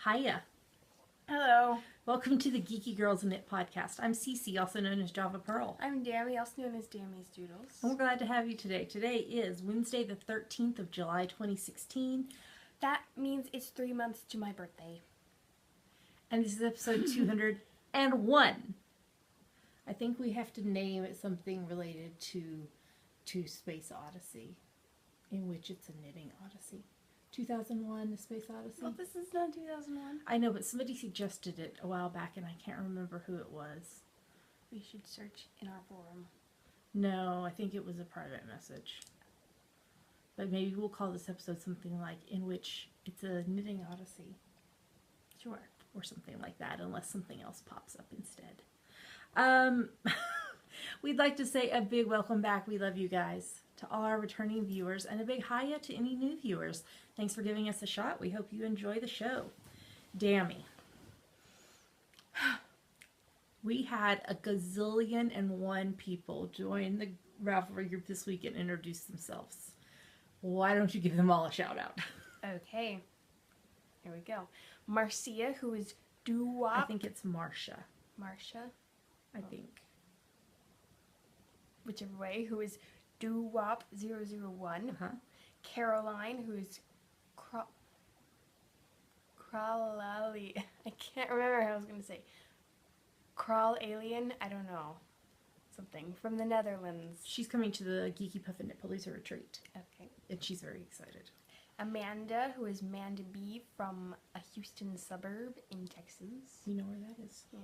Hiya. Hello. Welcome to the Geeky Girls Knit podcast. I'm Cece, also known as Java Pearl. I'm Dammy, also known as Dammy's Doodles. And we're glad to have you today. Today is Wednesday the 13th of July 2016. That means it's 3 months to my birthday. And this is episode 201. I think we have to name it something related to Space Odyssey, in which it's a knitting odyssey. 2001, The Space Odyssey. Well, this is not 2001. I know, but somebody suggested it a while back, and I can't remember who it was. We should search in our forum. No, I think it was a private message. But maybe we'll call this episode something like In Which It's a Knitting Odyssey. Sure. Or something like that, unless something else pops up instead. We'd like to say a big welcome back. We love you guys. To all our returning viewers, and a big hiya to any new viewers. Thanks for giving us a shot. We hope you enjoy the show. Dammy. We had a gazillion and one people join the Ravelry group this week and introduce themselves. Why don't you give them all a shout out? Okay. Here we go. Marcia, who is doo-wop. I think it's Marcia. Marcia? I think. Whichever way, who is doo-wop 001. Uh-huh. Caroline, who is Crawlali. I can't remember how I was going to say. Crawl Alien? I don't know. Something. From the Netherlands. She's coming to the Geeky Puff and Knit Palooza retreat. Okay. And she's very excited. Amanda, who is Manda B from a Houston suburb in Texas. You know where that is. Yeah.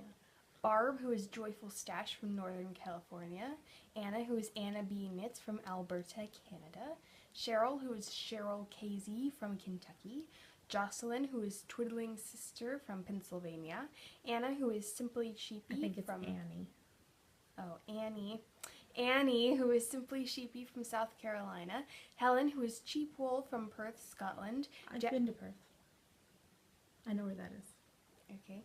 Barb, who is Joyful Stash from Northern California. Anna, who is Anna B. Knits from Alberta, Canada. Cheryl, who is Cheryl KZ from Kentucky. Jocelyn, who is Twiddling Sister from Pennsylvania. Anna, who is Simply Sheepy I think it's from Annie. Oh, Annie. Annie, who is Simply Sheepy from South Carolina. Helen, who is Cheap Wool from Perth, Scotland. I've been to Perth. I know where that is. Okay.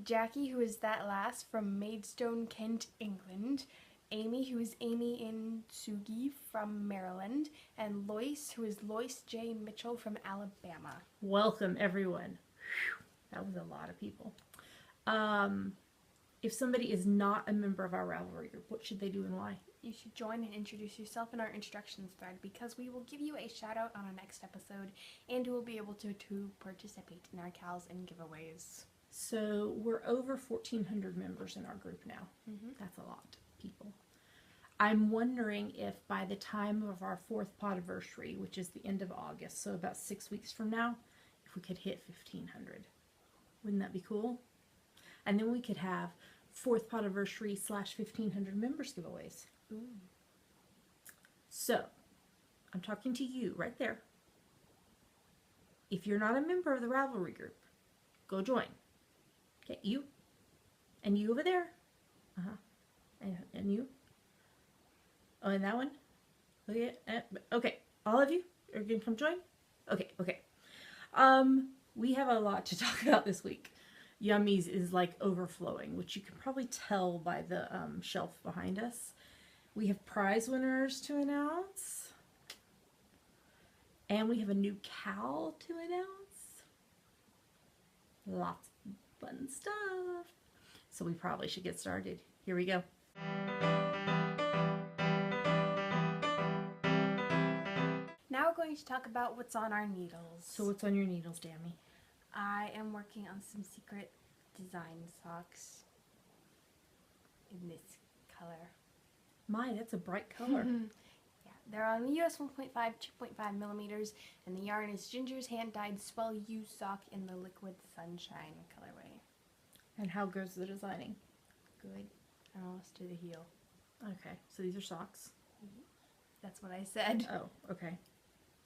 Jackie, who is That Lass from Maidstone, Kent, England. Amy, who is Amy in Sugi from Maryland. And Lois, who is Lois J. Mitchell from Alabama. Welcome, everyone. Whew, that was a lot of people. If somebody is not a member of our Ravelry group, what should they do and why? You should join and introduce yourself in our introductions thread, because we will give you a shout out on our next episode, and you will be able to participate in our KALs and giveaways. So we're over 1,400 members in our group now. Mm-hmm. That's a lot of people. I'm wondering if by the time of our 4th podiversary, which is the end of August, so about 6 weeks from now, if we could hit 1,500. Wouldn't that be cool? And then we could have 4th podiversary / 1,500 members giveaways. Ooh. So, I'm talking to you right there. If you're not a member of the Ravelry group, go join. Okay, you. And you over there. Uh-huh. And you. Oh, and that one. Okay, okay. All of you are going to come join? Okay, okay. We have a lot to talk about this week. Yummies is like overflowing, which you can probably tell by the shelf behind us. We have prize winners to announce. And we have a new KAL to announce. Lots of fun stuff. So we probably should get started. Here we go. Now we're going to talk about what's on our needles. So what's on your needles, Dammy? I am working on some secret design socks in this color. My, that's a bright color. Yeah, they're on the US 1.5, 2.5 millimeters, and the yarn is Ginger's hand-dyed Swell U sock in the Liquid Sunshine colorway. And how goes the designing? Good. I'm almost to the heel. Okay, so these are socks. That's what I said. Oh, okay.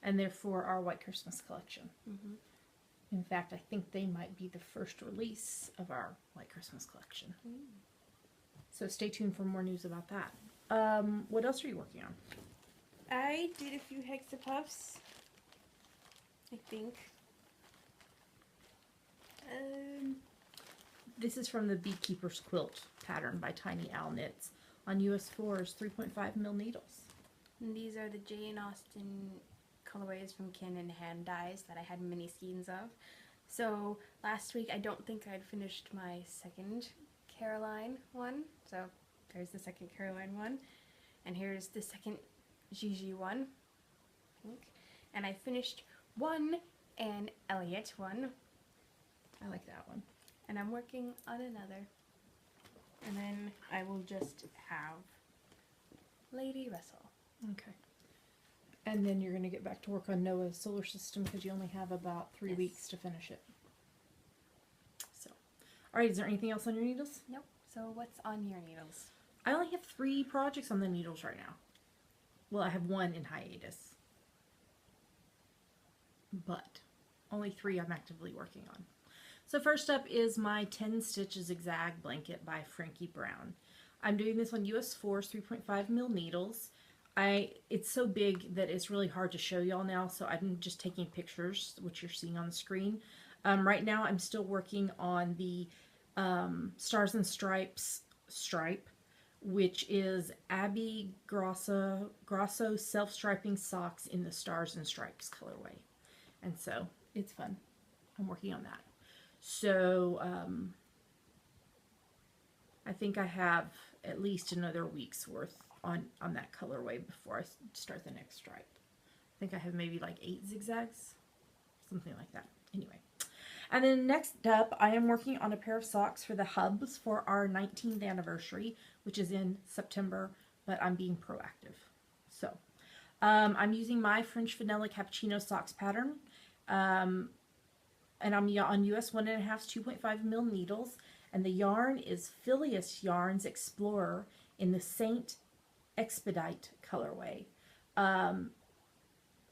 And they're for our White Christmas collection. Mm-hmm. In fact, I think they might be the first release of our White Christmas collection. So stay tuned for more news about that. What else are you working on? I did a few hexapuffs, I think. This is from the Beekeeper's Quilt pattern by Tiny Owl Knits on US 4's 3.5 mil needles. And these are the Jane Austen colorways from Kin and Hand Dyes that I had mini skeins of. So last week I don't think I'd finished my second Caroline one. So there's the second Caroline one. And here's the second Gigi one. Pink. And I finished one and Elliot one. I like that one. And I'm working on another. And then I will just have Lady Russell. Okay. And then you're going to get back to work on Noah's solar system because you only have about 3 weeks to finish it. So, all right, is there anything else on your needles? Nope. So what's on your needles? I only have 3 projects on the needles right now. Well, I have 1 in hiatus. But only 3 I'm actively working on. So first up is my 10 Stitch Zigzag Blanket by Frankie Brown. I'm doing this on US 4's 3.5 mil needles. It's so big that it's really hard to show y'all now, so I'm just taking pictures, which you're seeing on the screen. Right now I'm still working on the Stars and Stripes stripe, which is Abby Grosso self-striping socks in the Stars and Stripes colorway. And so it's fun. I'm working on that. So I think I have at least another week's worth on that colorway before I start the next stripe. I think I have maybe like 8 zigzags, something like that. Anyway. And then next up, I am working on a pair of socks for the hubs for our 19th anniversary, which is in September, but I'm being proactive. So I'm using my French Vanilla Cappuccino socks pattern. And I'm on US 1.5's 2.5 mil needles, and the yarn is Phileas Yarns Explorer in the Saint Expedite colorway.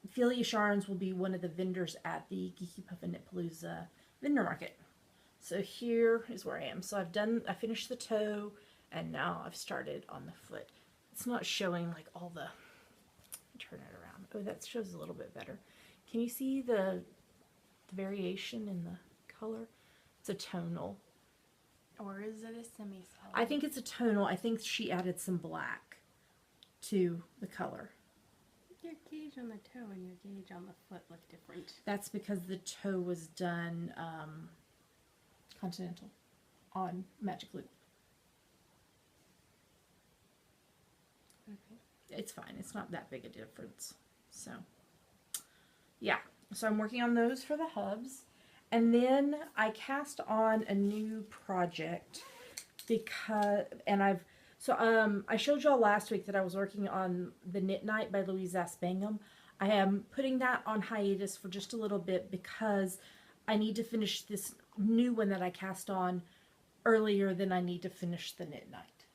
Phileas Yarns will be one of the vendors at the Geeky Puff and Knitpalooza vendor market. So here is where I am. So I finished the toe, and now I've started on the foot. It's not showing like all the, turn it around. Oh, that shows a little bit better. Can you see the variation in the color? It's a tonal. Or is it a semi-solid? I think it's a tonal. I think she added some black to the color. Your gauge on the toe and your gauge on the foot look different. That's because the toe was done continental on Magic Loop. Okay. It's fine. It's not that big a difference. So, yeah. So I'm working on those for the hubs. And then I cast on a new project because, I showed y'all last week that I was working on the Knit Night by Louise Asbangham. I am putting that on hiatus for just a little bit because I need to finish this new one that I cast on earlier than I need to finish the Knit Night.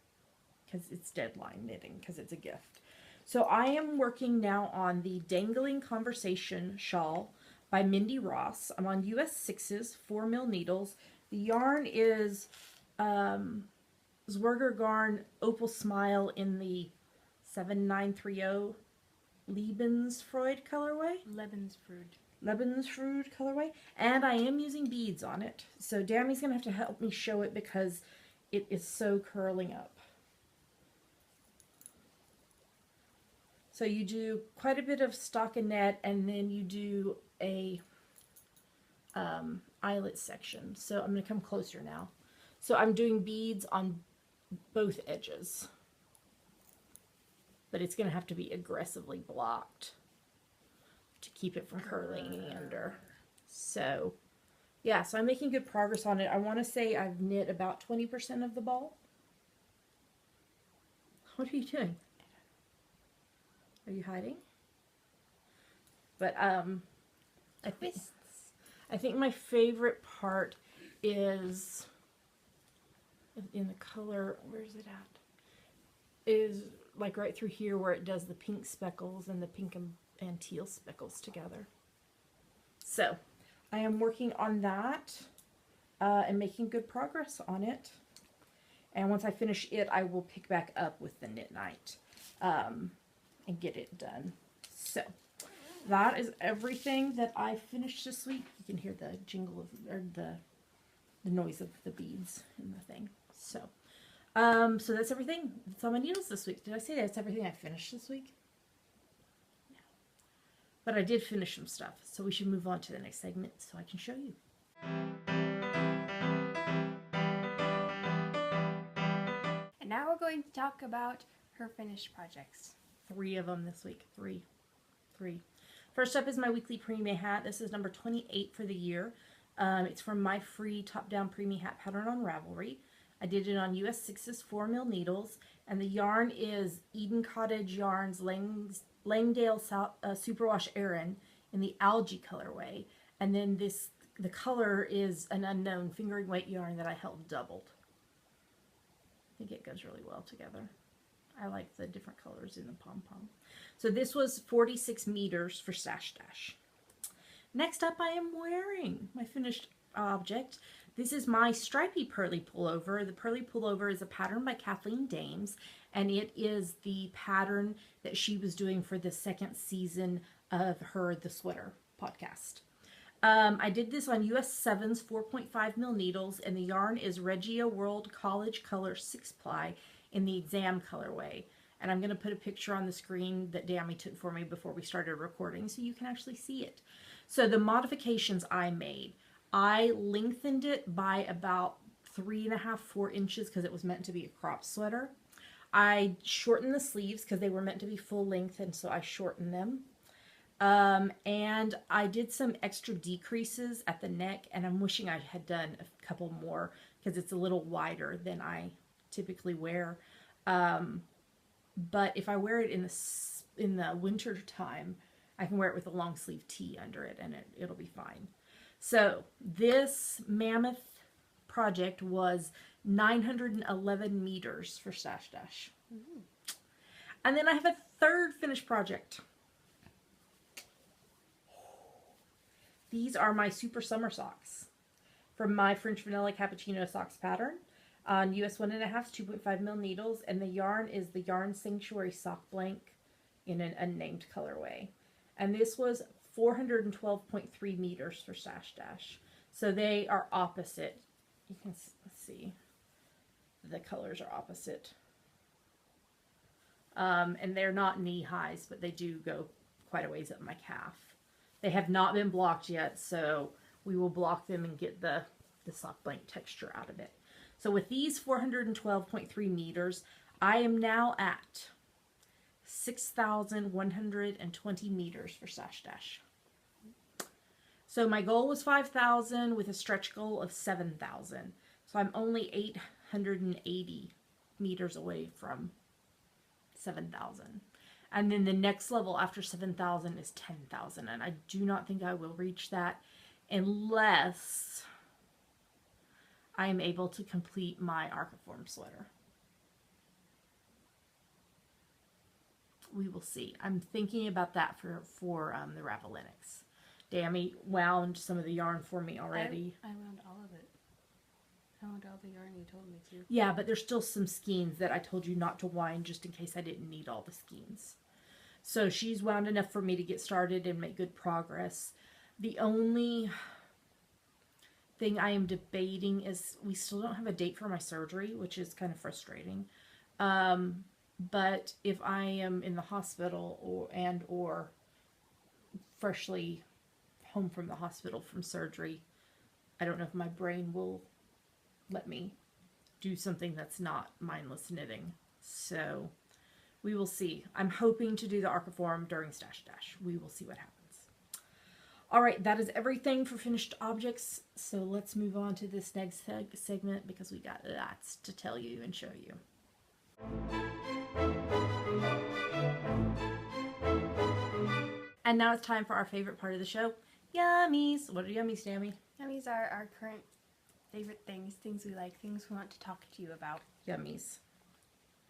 Because it's deadline knitting, because it's a gift. So I am working now on the Dangling Conversation shawl by Mindy Ross. I'm on US 6's 4 mil needles. The yarn is Zwerger Garn Opal Smile in the 7930 Lebensfreude colorway. Lebensfreude colorway. And I am using beads on it. So Dammy's going to have to help me show it because it is so curling up. So you do quite a bit of stockinette, and then you do a eyelet section. So I'm going to come closer now. So I'm doing beads on both edges, but it's going to have to be aggressively blocked to keep it from curling any under. So yeah, so I'm making good progress on it. I want to say I've knit about 20% of the ball. What are you doing? Are you hiding? But I think my favorite part is in the color. Where's it at? Is like right through here where it does the pink speckles and the pink and teal speckles together. So I am working on that and making good progress on it. And once I finish it, I will pick back up with the Knit Night. And get it done. So that is everything that I finished this week. You can hear the jingle of, or the noise of the beads in the thing. So so that's everything. That's all my needles this week. Did I say that's everything I finished this week? No. But I did finish some stuff, so we should move on to the next segment so I can show you. And now we're going to talk about her finished projects. 3 of them this week. Three. First up is my weekly preemie hat. This is number 28 for the year. It's from my free top-down preemie hat pattern on Ravelry. I did it on US 6's 4mm needles, and the yarn is Eden Cottage Yarns Langdale Superwash Aran in the algae colorway, and then the color is an unknown fingering weight yarn that I held doubled. I think it goes really well together. I like the different colors in the pom-pom. So this was 46 meters for Stash Dash. Next up, I am wearing my finished object. This is my stripy pearly pullover. The pearly pullover is a pattern by Kathleen Dames, and it is the pattern that she was doing for the 2nd season of her The Sweater podcast. I did this on US 7's 4.5mm needles, and the yarn is Regia World College Color 6-ply in the exam colorway. And I'm going to put a picture on the screen that Dammy took for me before we started recording so you can actually see it. So the modifications I made, I lengthened it by about 3.5, 4 inches because it was meant to be a crop sweater. I shortened the sleeves because they were meant to be full length, and so I shortened them. And I did some extra decreases at the neck, and I'm wishing I had done a couple more because it's a little wider than I typically wear. But if I wear it in the winter time, I can wear it with a long sleeve tee under it, and it'll be fine. So this mammoth project was 911 meters for Stash Dash. Mm-hmm. And then I have a third finished project. These are my Super Summer socks from my French Vanilla Cappuccino socks pattern on US 1.5's 2.5mm needles, and the yarn is the Yarn Sanctuary Sock Blank in an unnamed colorway. And this was 412.3 meters for Stash Dash. So they are opposite. You can see the colors are opposite. And they're not knee highs, but they do go quite a ways up my calf. They have not been blocked yet, so we will block them and get the sock blank texture out of it. So with these 412.3 meters, I am now at 6,120 meters for Stash Dash. So my goal was 5,000 with a stretch goal of 7,000. So I'm only 880 meters away from 7,000. And then the next level after 7,000 is 10,000. And I do not think I will reach that unless I am able to complete my Archiform sweater. We will see. I'm thinking about that for the Ravelinics. Dammy wound some of the yarn for me already. I wound all of it. I wound all the yarn you told me to. Yeah, but there's still some skeins that I told you not to wind just in case I didn't need all the skeins. So she's wound enough for me to get started and make good progress. The only thing I am debating is we still don't have a date for my surgery, which is kind of frustrating. But if I am in the hospital or freshly home from the hospital from surgery, I don't know if my brain will let me do something that's not mindless knitting. So we will see. I'm hoping to do the Archiform during Stash Dash. We will see what happens. Alright, that is everything for finished objects. So let's move on to this next segment because we got lots to tell you and show you. And now it's time for our favorite part of the show, Yummies. What are Yummies, Dammy? Yummies are our current favorite things we like, things we want to talk to you about. Yummies.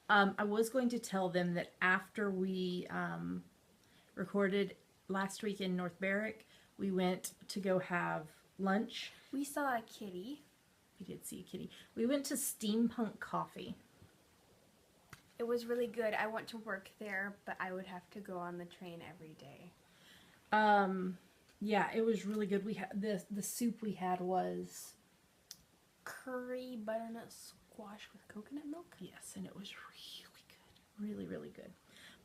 I was going to tell them that after we recorded last week in North Berwick, we went to go have lunch. We saw a kitty. We did see a kitty. We went to Steampunk Coffee. It was really good. I want to work there, but I would have to go on the train every day. Yeah, it was really good. We had the soup we had was curry butternut squash with coconut milk. Yes, and it was really good. Really, really good.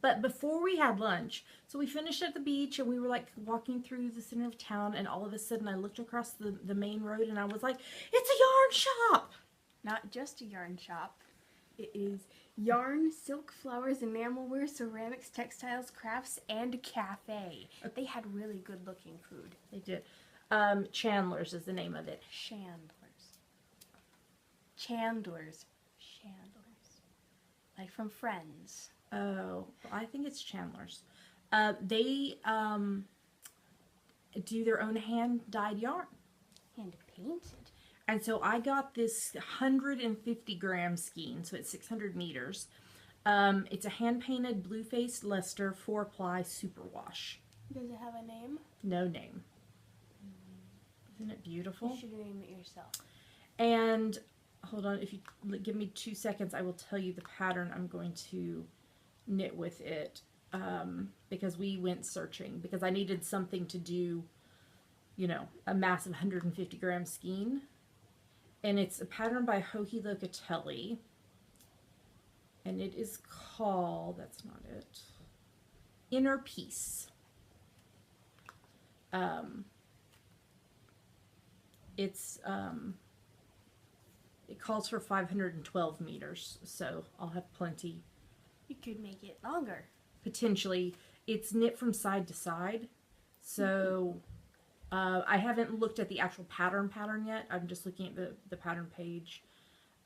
But before we had lunch, so we finished at the beach and we were like walking through the center of town, and all of a sudden I looked across the main road and I was like, it's a yarn shop! Not just a yarn shop. It is yarn, silk, flowers, enamelware, ceramics, textiles, crafts, and a cafe. They had really good looking food. They did. Chandler's is the name of it. Chandler's. Like from Friends. Oh, I think it's Chandler's. They do their own hand-dyed yarn. Hand painted. And so I got this 150-gram skein, so it's 600 meters. It's a hand-painted blue-faced Leicester 4-ply superwash. Does it have a name? No name. Isn't it beautiful? You should name it yourself. And, hold on, if you give me 2 seconds, I will tell you the pattern I'm going to knit with it. Because we went searching, because I needed something to do, you know, a massive 150-gram skein. And it's a pattern by Joji Locatelli. And it is called, that's not it, Inner Peace. It calls for 512 meters, so I'll have plenty. You could make it longer. Potentially. It's knit from side to side, so I haven't looked at the actual pattern yet. I'm just looking at the pattern page.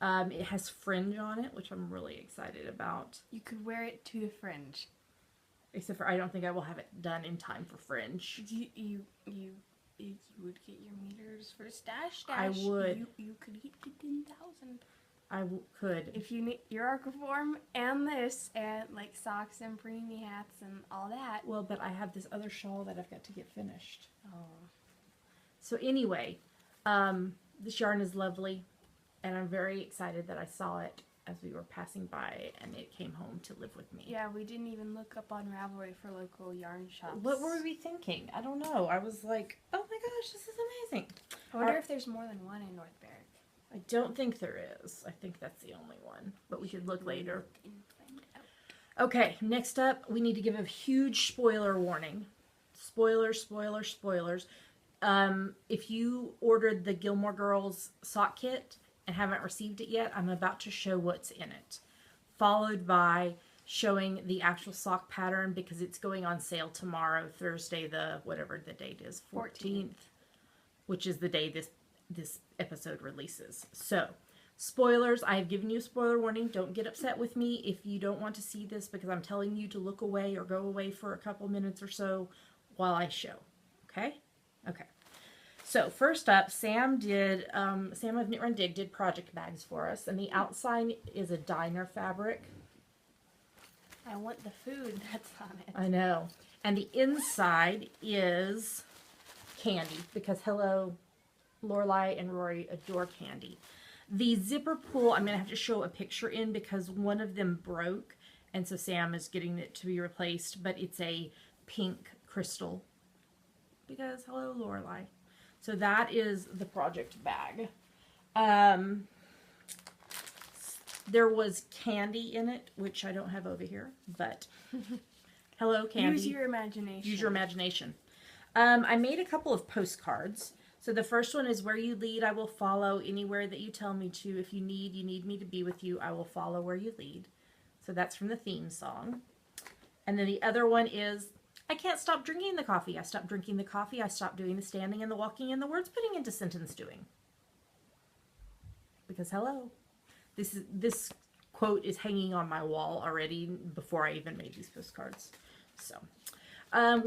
It has fringe on it, which I'm really excited about. You could wear it to the fringe. Except for I don't think I will have it done in time for fringe. You would get your meters for stash. I would. You could get to 10,000. Could. If you need your archiform and this, and like socks and preemie hats and all that. Well, but I have this other shawl that I've got to get finished. Oh. So anyway, this yarn is lovely, and I'm very excited that I saw it as we were passing by, and it came home to live with me. Yeah, we didn't even look up on Ravelry for local yarn shops. What were we thinking? I don't know. I was like, oh my gosh, this is amazing. I wonder if there's more than one in North Berwick. I don't think there is. I think that's the only one, but we could look later. Okay, next up, we need to give a huge spoiler warning. Spoilers. If you ordered the Gilmore Girls sock kit and haven't received it yet, I'm about to show what's in it. Followed by showing the actual sock pattern, because it's going on sale tomorrow, Thursday, whatever the date is, 14th, which is the day this episode releases. So, spoilers. I have given you a spoiler warning. Don't get upset with me if you don't want to see this, because I'm telling you to look away or go away for a couple minutes or so while I show. Okay? Okay. So, first up, Sam of Knit Run Dig did project bags for us, and the outside is a diner fabric. I want the food that's on it. I know. And the inside is candy, because hello, Lorelai and Rory adore candy. The zipper pull, I'm going to have to show a picture in because one of them broke, and so Sam is getting it to be replaced, but it's a pink crystal, because hello, Lorelai. So that is the project bag. There was candy in it, which I don't have over here, but hello, candy. Use your imagination. Use your imagination. I made a couple of postcards. So the first one is, where you lead, I will follow. Anywhere that you tell me to. If you need me to be with you, I will follow where you lead. So that's from the theme song. And then the other one is, I can't stop drinking the coffee. I stopped drinking the coffee. I stopped doing the standing and the walking and the words putting into sentence doing. Because hello, this quote is hanging on my wall already before I even made these postcards. So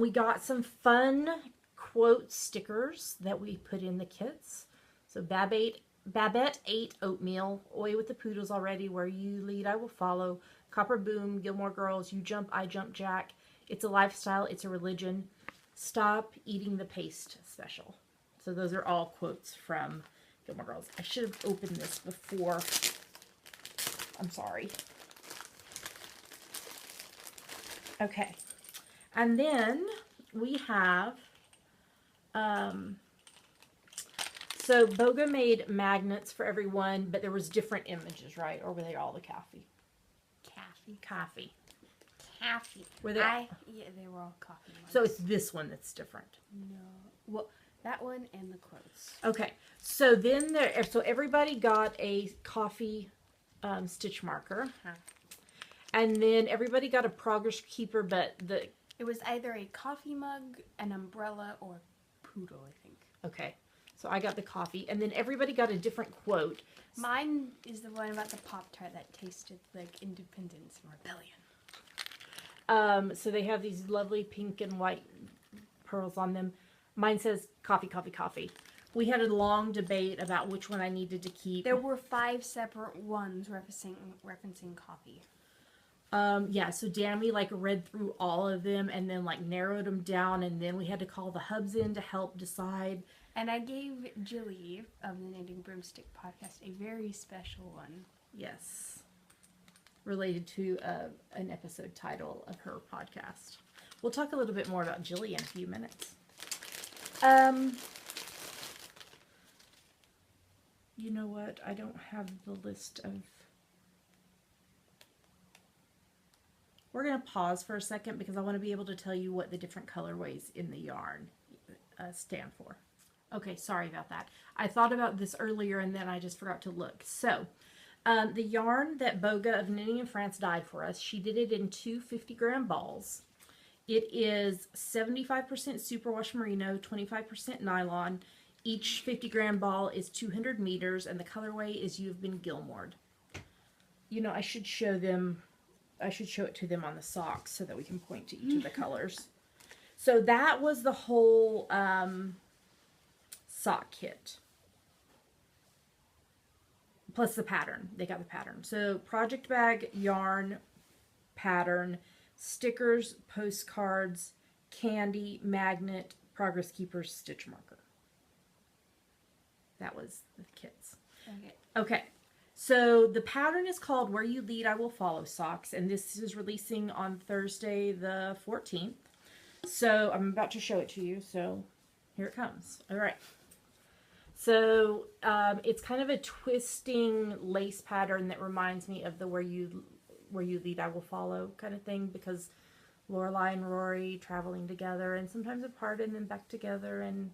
we got some fun quote stickers that we put in the kits. So Babette ate oatmeal. Oi with the poodles already. Where you lead, I will follow. Copper Boom, Gilmore Girls, You Jump, I Jump Jack. It's a lifestyle, it's a religion. Stop eating the paste special. So those are all quotes from Gilmore Girls. I should have opened this before. I'm sorry. Okay. And then we have, so Boga made magnets for everyone, but there was different images, right? Or were they all the coffee? Caffey. Coffee. coffee. Were they? Yeah, they were all coffee mugs. So it's this one that's different. No. Well, that one and the quotes. Okay. So then so everybody got a coffee stitch marker. Huh. And then everybody got a progress keeper, but It was either a coffee mug, an umbrella, or poodle, I think. okay. So I got the coffee, and then everybody got a different quote. Mine is the one about the Pop-Tart that tasted like independence and rebellion. So they have these lovely pink and white pearls on them. Mine says coffee, coffee, coffee. We had a long debate about which one I needed to keep. There were 5 separate ones referencing coffee. Yeah, so Dammy like read through all of them and then like narrowed them down, and then we had to call the hubs in to help decide. And I gave Jilly of the Knitting Broomstick podcast a very special one. Yes. Related to an episode title of her podcast. We'll talk a little bit more about Jilly in a few minutes. You know what? I don't have the list of... We're going to pause for a second because I want to be able to tell you what the different colorways in the yarn stand for. Okay, sorry about that. I thought about this earlier and then I just forgot to look. So, the yarn that Boga of Knitting in France dyed for us, she did it in 2 50-gram balls. It is 75% superwash merino, 25% nylon. Each 50-gram ball is 200 meters, and the colorway is You've Been Gilmored. You know, I should show it to them on the socks so that we can point to each of the colors. So that was the whole sock kit. Plus the pattern. They got the pattern. So project bag, yarn, pattern, stickers, postcards, candy, magnet, progress keepers, stitch marker. That was the kits. Okay. So the pattern is called Where You Lead, I Will Follow socks, and this is releasing on Thursday the 14th. So I'm about to show it to you, so here it comes. All right. So it's kind of a twisting lace pattern that reminds me of the Where You Lead, I Will Follow kind of thing, because Lorelai and Rory traveling together and sometimes apart and then back together, and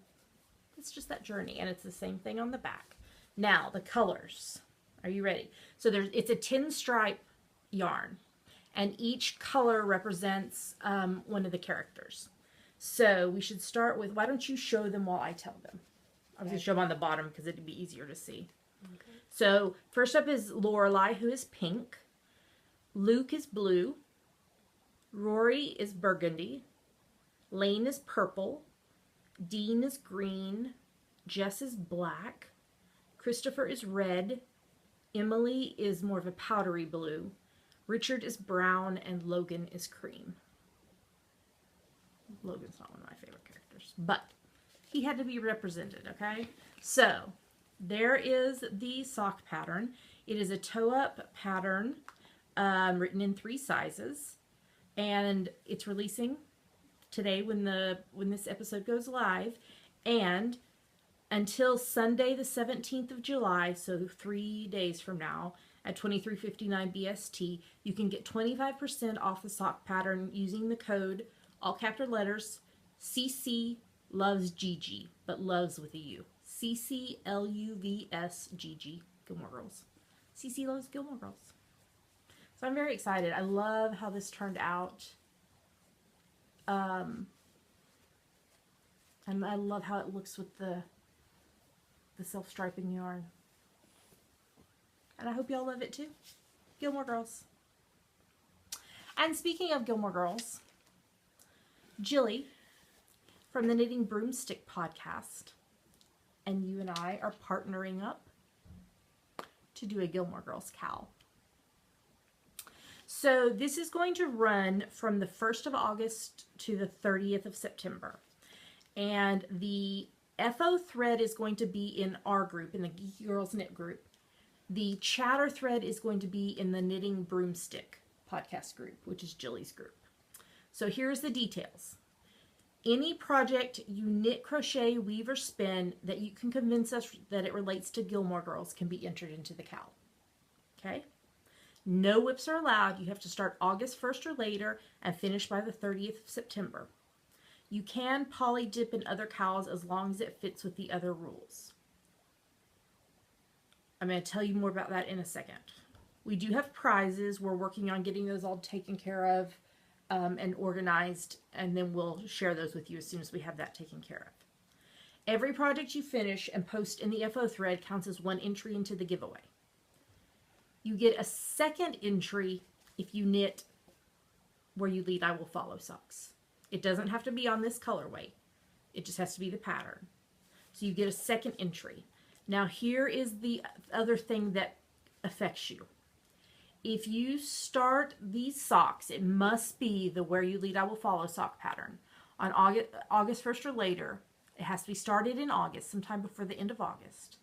it's just that journey, and it's the same thing on the back. Now, the colors. Are you ready? So it's a 10 stripe yarn, and each color represents one of the characters. So we should start with, why don't you show them while I tell them? I'm going to show them on the bottom because it'd be easier to see. Okay. So first up is Lorelai, who is pink. Luke is blue. Rory is burgundy. Lane is purple. Dean is green. Jess is black. Christopher is red. Emily is more of a powdery blue. Richard is brown, and Logan is cream. Logan's not one of my favorite characters, but he had to be represented, okay? So, there is the sock pattern. It is a toe-up pattern written in 3 sizes, and it's releasing today when this episode goes live, and until Sunday the 17th of July, so 3 days from now, at 23:59 BST, you can get 25% off the sock pattern using the code, all capital letters, CC Loves Gigi, but loves with a U. CCLUVS Gilmore Girls. CC Loves Gilmore Girls. So I'm very excited. I love how this turned out. And I love how it looks with the self-striping yarn. And I hope y'all love it too. Gilmore Girls. And speaking of Gilmore Girls, Jilly from the Knitting Broomstick podcast and you and I are partnering up to do a Gilmore Girls KAL. So this is going to run from the 1st of August to the 30th of September. And the FO thread is going to be in our group, in the Geeky Girls Knit group. The chatter thread is going to be in the Knitting Broomstick podcast group, which is Jilly's group. So here's the details. Any project you knit, crochet, weave, or spin that you can convince us that it relates to Gilmore Girls can be entered into the KAL. Okay? No whips are allowed. You have to start August 1st or later and finish by the 30th of September. You can poly dip in other KALs as long as it fits with the other rules. I'm going to tell you more about that in a second. We do have prizes. We're working on getting those all taken care of and organized, and then we'll share those with you as soon as we have that taken care of. Every project you finish and post in the FO thread counts as one entry into the giveaway. You get a second entry if you knit Where You Lead, I Will Follow socks. It doesn't have to be on this colorway. It just has to be the pattern. So you get a second entry. Now here is the other thing that affects you. If you start these socks, it must be the Where You Lead, I Will Follow sock pattern on August 1st or later. It has to be started in August, sometime before the end of August.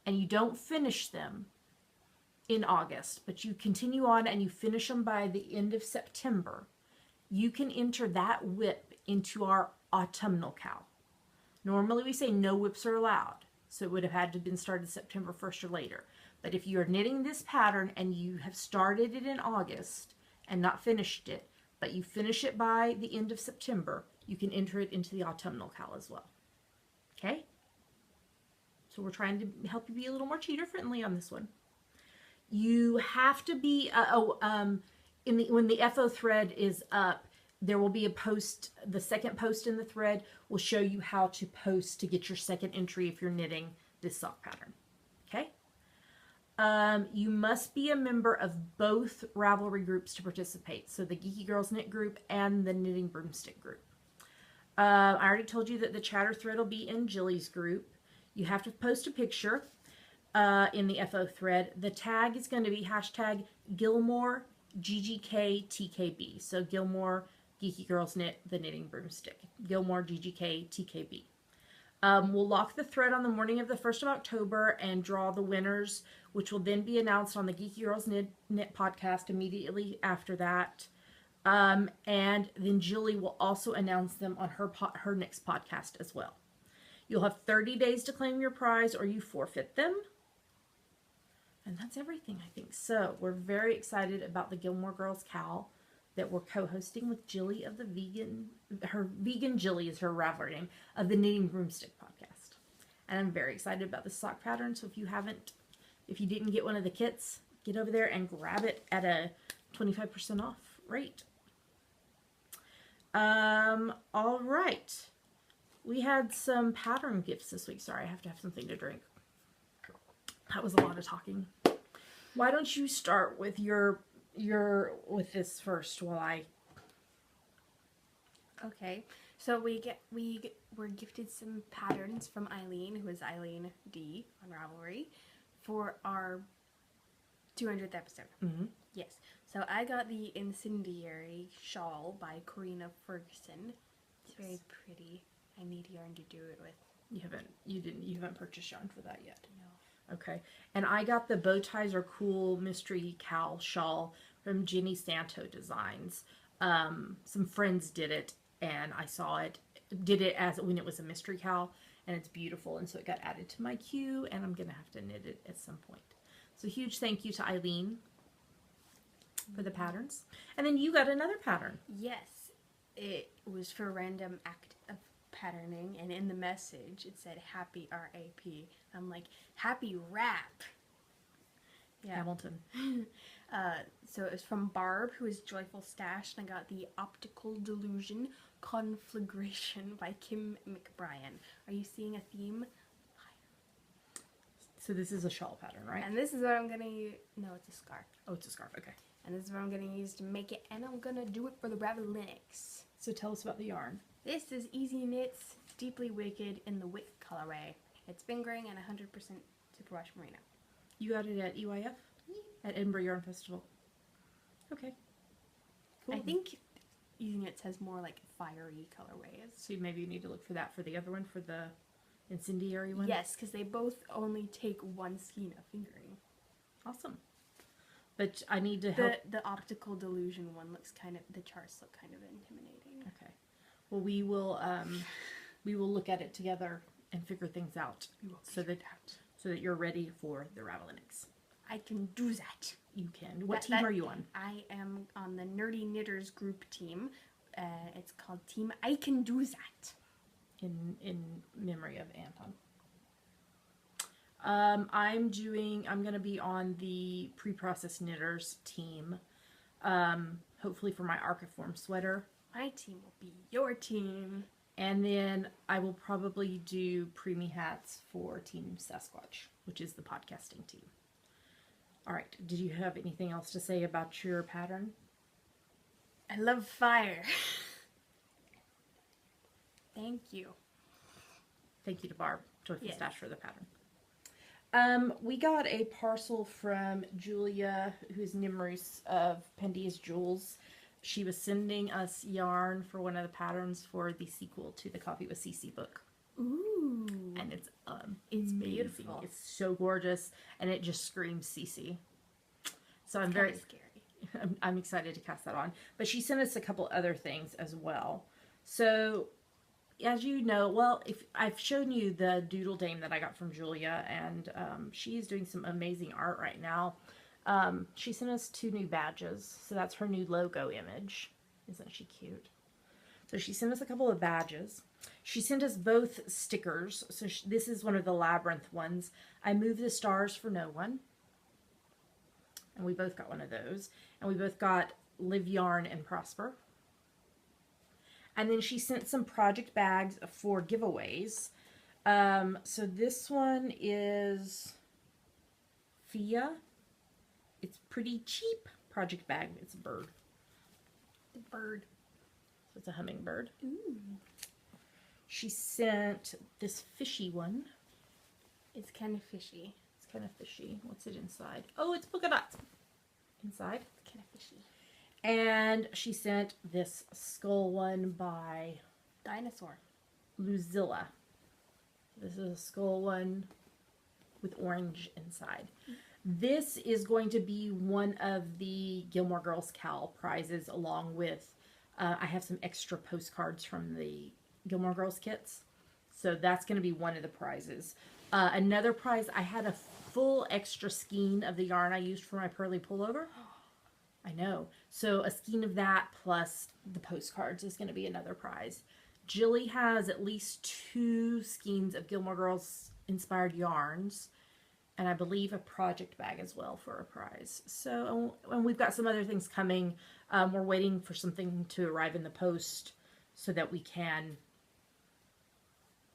And you don't finish them in August, but you continue on and you finish them by the end of September. You can enter that whip into our autumnal KAL. Normally we say no whips are allowed, so it would have had to have been started September 1st or later. But if you're knitting this pattern and you have started it in August and not finished it, but you finish it by the end of September, you can enter it into the autumnal KAL as well. Okay? So we're trying to help you be a little more cheater friendly on this one. You have to be, when the FO thread is up, there will be a post, the second post in the thread will show you how to post to get your second entry if you're knitting this sock pattern. Okay? You must be a member of both Ravelry groups to participate. So the Geeky Girls Knit group and the Knitting Broomstick group. I already told you that the chatter thread will be in Jilly's group. You have to post a picture in the FO thread. The tag is going to be hashtag Gilmore GGK TKB. So Gilmore Geeky Girls Knit the Knitting Broomstick. Gilmore GGK TKB. We'll lock the thread on the morning of the 1st of October and draw the winners, which will then be announced on the Geeky Girls Knit podcast immediately after that. And then Julie will also announce them on her next podcast as well. You'll have 30 days to claim your prize or you forfeit them. And that's everything, I think. So we're very excited about the Gilmore Girls KAL that we're co-hosting with Jilly of the Vegan Jilly is her Ravelry name, of the Knitting Broomstick podcast. And I'm very excited about the sock pattern. So if you didn't get one of the kits, get over there and grab it at a 25% off rate. All right. We had some pattern gifts this week. Sorry, I have to have something to drink. That was a lot of talking. Why don't you start with with this first while I... Okay, so we were gifted some patterns from Eileen, who is Eileen D on Ravelry, for our 200th episode. Mm-hmm. Yes, so I got the Incendiary shawl by Corina Ferguson. It's very pretty. I need yarn to do it with. You haven't purchased yarn for that yet. No. Okay. And I got the Bow Ties Are Cool Mystery KAL shawl from Jenny Santo Designs. Some friends did it, and I saw it. Did it as when it was a mystery KAL, and it's beautiful. And so it got added to my queue, and I'm gonna have to knit it at some point. So huge thank you to Eileen for the patterns. And then you got another pattern. Yes, it was for Random Act of Patterning, and in the message it said Happy R-A-P. I'm like, Happy Rap. Yeah. Hamilton. So it was from Barb, who is Joyful Stash, and I got the Optical Delusion Conflagration by Kim McBrien. Are you seeing a theme? So this is a shawl pattern, right? And this is what I'm gonna use. No, it's a scarf. Oh, it's a scarf. Okay. And this is what I'm gonna use to make it, and I'm gonna do it for the Ravel Linux. So tell us about the yarn. This is Easy Knits Deeply Wicked in the Wick colorway. It's fingering and 100% superwash merino. You got it at EYF? At Edinburgh Yarn Festival. Okay. Cool. I think Easy Knits has more like fiery colorways. So maybe you need to look for that for the other one, for the incendiary one? Yes, because they both only take one skein of fingering. Awesome. But I need to help. The Optical Delusion one looks kind of, the charts look kind of intimidating. Okay. Well, we will look at it together and figure things out so that you're ready for the Ravel Linux. I can do that. You can. What team are you on? I am on the Nerdy Knitters group team. It's called Team I Can Do That. In memory of Anton. I'm going to be on the pre-processed knitters team. Hopefully for my Archiform sweater. My team will be your team. And then I will probably do preemie hats for Team Sasquatch, which is the podcasting team. All right. Did you have anything else to say about your pattern? I love fire. Thank you. Thank you to Barb, Joyful Yes. Stash, for the pattern. We got a parcel from Julia, who's Nimrus of Pendia's Jewels. She was sending us yarn for one of the patterns for the sequel to the Coffee with Cece book. Ooh. And it's It's amazing. beautiful. It's so gorgeous, and it just screams Cece. So I'm very scary. I'm excited to cast that on. But she sent us a couple other things as well. So, as you know, well, if I've shown you the doodle dame that I got from Julia, and she's doing some amazing art right now. She sent us 2 new badges, so that's her new logo image. Isn't she cute? So she sent us a couple of badges. She sent us both stickers. So this is one of the labyrinth ones. I moved the stars for no one. And we both got one of those. And we both got Live Yarn and Prosper. And then she sent some project bags for giveaways. So this one is Fia. It's pretty cheap project bag. It's a bird. The bird. So it's a hummingbird. Ooh. She sent this fishy one. It's kind of fishy. It's kind of fishy. What's it inside? Oh, it's polka dots. Inside. It's kind of fishy. And she sent this skull one by Dinosaur. Luzilla. This is a skull one with orange inside. This is going to be one of the Gilmore Girls KAL prizes, along with, I have some extra postcards from the Gilmore Girls kits. So that's going to be one of the prizes. Another prize, I had a full extra skein of the yarn I used for my pearly pullover. I know. So a skein of that plus the postcards is going to be another prize. Jilly has at least 2 skeins of Gilmore Girls inspired yarns. And I believe a project bag as well for a prize. So, and we've got some other things coming. We're waiting for something to arrive in the post so that we can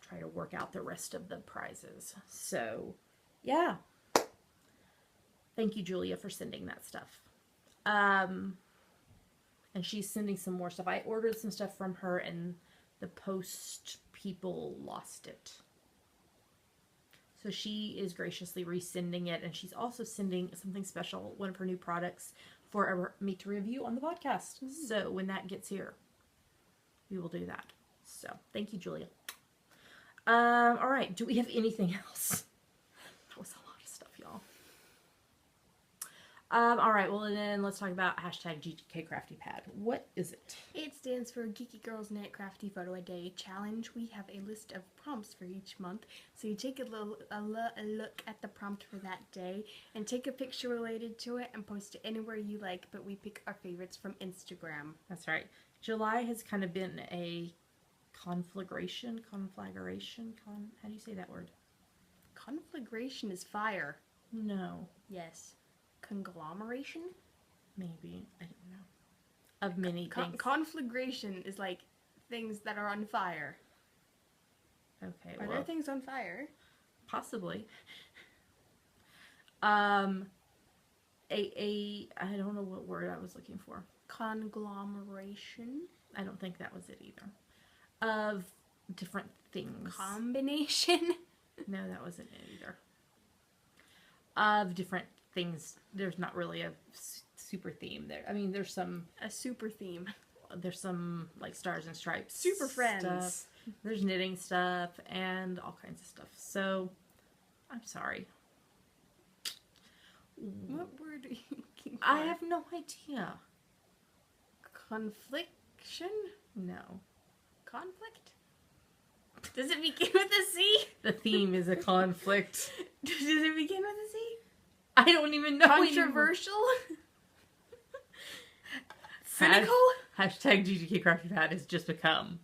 try to work out the rest of the prizes. So, yeah. Thank you, Julia, for sending that stuff. And she's sending some more stuff. I ordered some stuff from her and the post people lost it. So she is graciously resending it, and she's also sending something special, one of her new products, for me to review on the podcast. So when that gets here, we will do that. So thank you, Julia. All right. Do we have anything else? That was a lot of stuff, y'all. All right. Well, and then let's talk about hashtag GK Crafty Pad. What is it? It stands for Geeky Girls Knit Crafty Photo a Day Challenge. We have a list of prompts for each month. So you take a look at the prompt for that day and take a picture related to it and post it anywhere you like, but we pick our favorites from Instagram. That's right. July has kind of been a conflagration, how do you say that word? Conflagration is fire. No. Yes. Conglomeration? Maybe. I don't know. Of many things. Conflagration is like things that are on fire. Okay, Are there things on fire? Possibly. I don't know what word I was looking for. Conglomeration? I don't think that was it either. Of different things. Combination? No, that wasn't it either. Of different things. There's not really a super theme there. I mean, there's some... A super theme. There's some, like, Stars and Stripes Super Friends. stuff. There's knitting stuff and all kinds of stuff. So, I'm sorry. What word are you looking for? I have no idea. Confliction? No. Conflict? Does it begin with a C? The theme is a conflict. Does it begin with a C? I don't even know. Controversial? Cynical? Hashtag GGK Crafty Pad has just become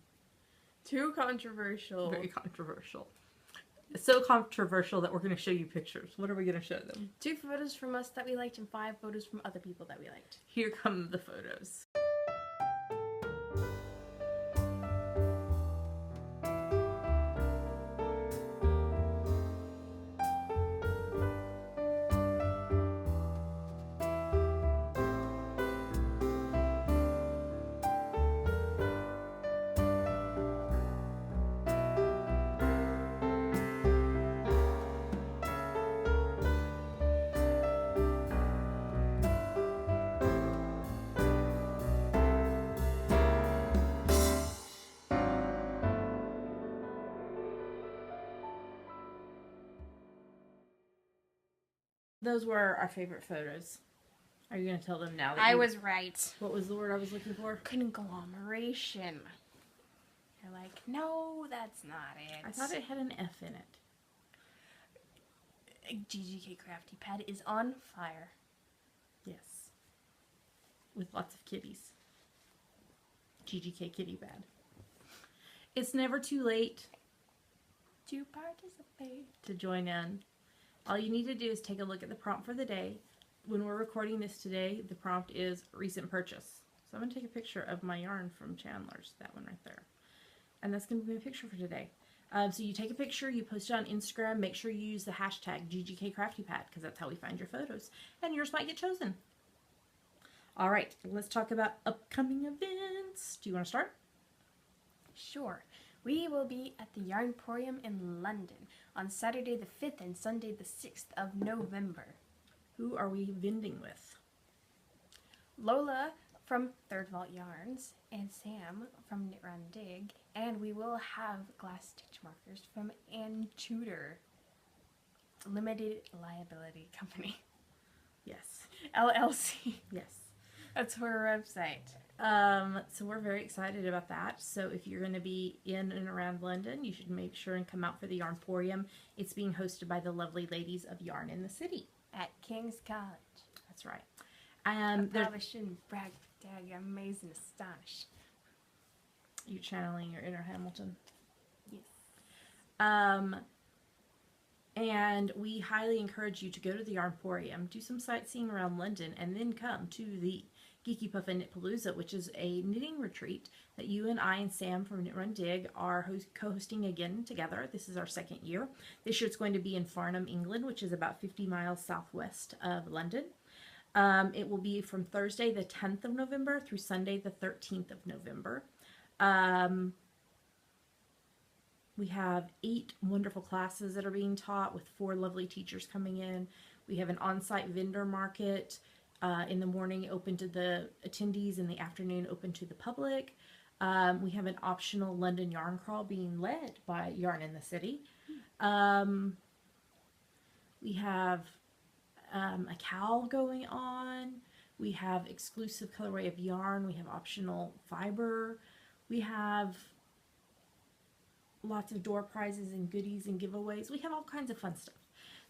Too controversial. very controversial. It's so controversial that we're going to show you pictures. What are we going to show them? 2 photos from us that we liked and 5 photos from other people that we liked. Here come the photos. Those were our favorite photos. Are you going to tell them now? That I was right. What was the word I was looking for? Conglomeration. You're like, no, that's not it. I thought it had an F in it. GGK Crafty Pad is on fire. Yes. With lots of kitties. GGK Kitty Pad. It's never too late To participate. to join in. All you need to do is take a look at the prompt for the day. When we're recording this today, the prompt is recent purchase. So I'm going to take a picture of my yarn from Chandler's, that one right there. And that's going to be my picture for today. So you take a picture, you post it on Instagram, make sure you use the hashtag GGK Crafty Pad because that's how we find your photos. And yours might get chosen. All right, let's talk about upcoming events. Do you want to start? Sure. We will be at the Yarnporium in London on Saturday the 5th and Sunday the 6th of November. Who are we vending with? Lola from Third Vault Yarns and Sam from Knit Run Dig, and we will have glass stitch markers from Ann Tudor Limited Liability Company. Yes. LLC. Yes. That's her website. So we're very excited about that. So if you're going to be in and around London, you should make sure and come out for the Yarnporium. It's being hosted by the lovely ladies of Yarn in the City. At King's College. That's right. I probably shouldn't brag, dag, amazing, astonish. You're channeling your inner Hamilton. Yes. And we highly encourage you to go to the Yarnporium, do some sightseeing around London, and then come to the Geeky Puff and Knit Palooza, which is a knitting retreat that you and I and Sam from Knit Run Dig are co-hosting again together. This is our 2nd year. This year it's going to be in Farnham, England, which is about 50 miles southwest of London. It will be from Thursday the 10th of November through Sunday the 13th of November. We have 8 wonderful classes that are being taught with 4 lovely teachers coming in. We have an on-site vendor market. In the morning open to the attendees, in the afternoon open to the public. We have an optional London yarn crawl being led by Yarn in the City. We have a KAL going on. We have exclusive colorway of yarn. We have optional fiber. We have lots of door prizes and goodies and giveaways. We have all kinds of fun stuff.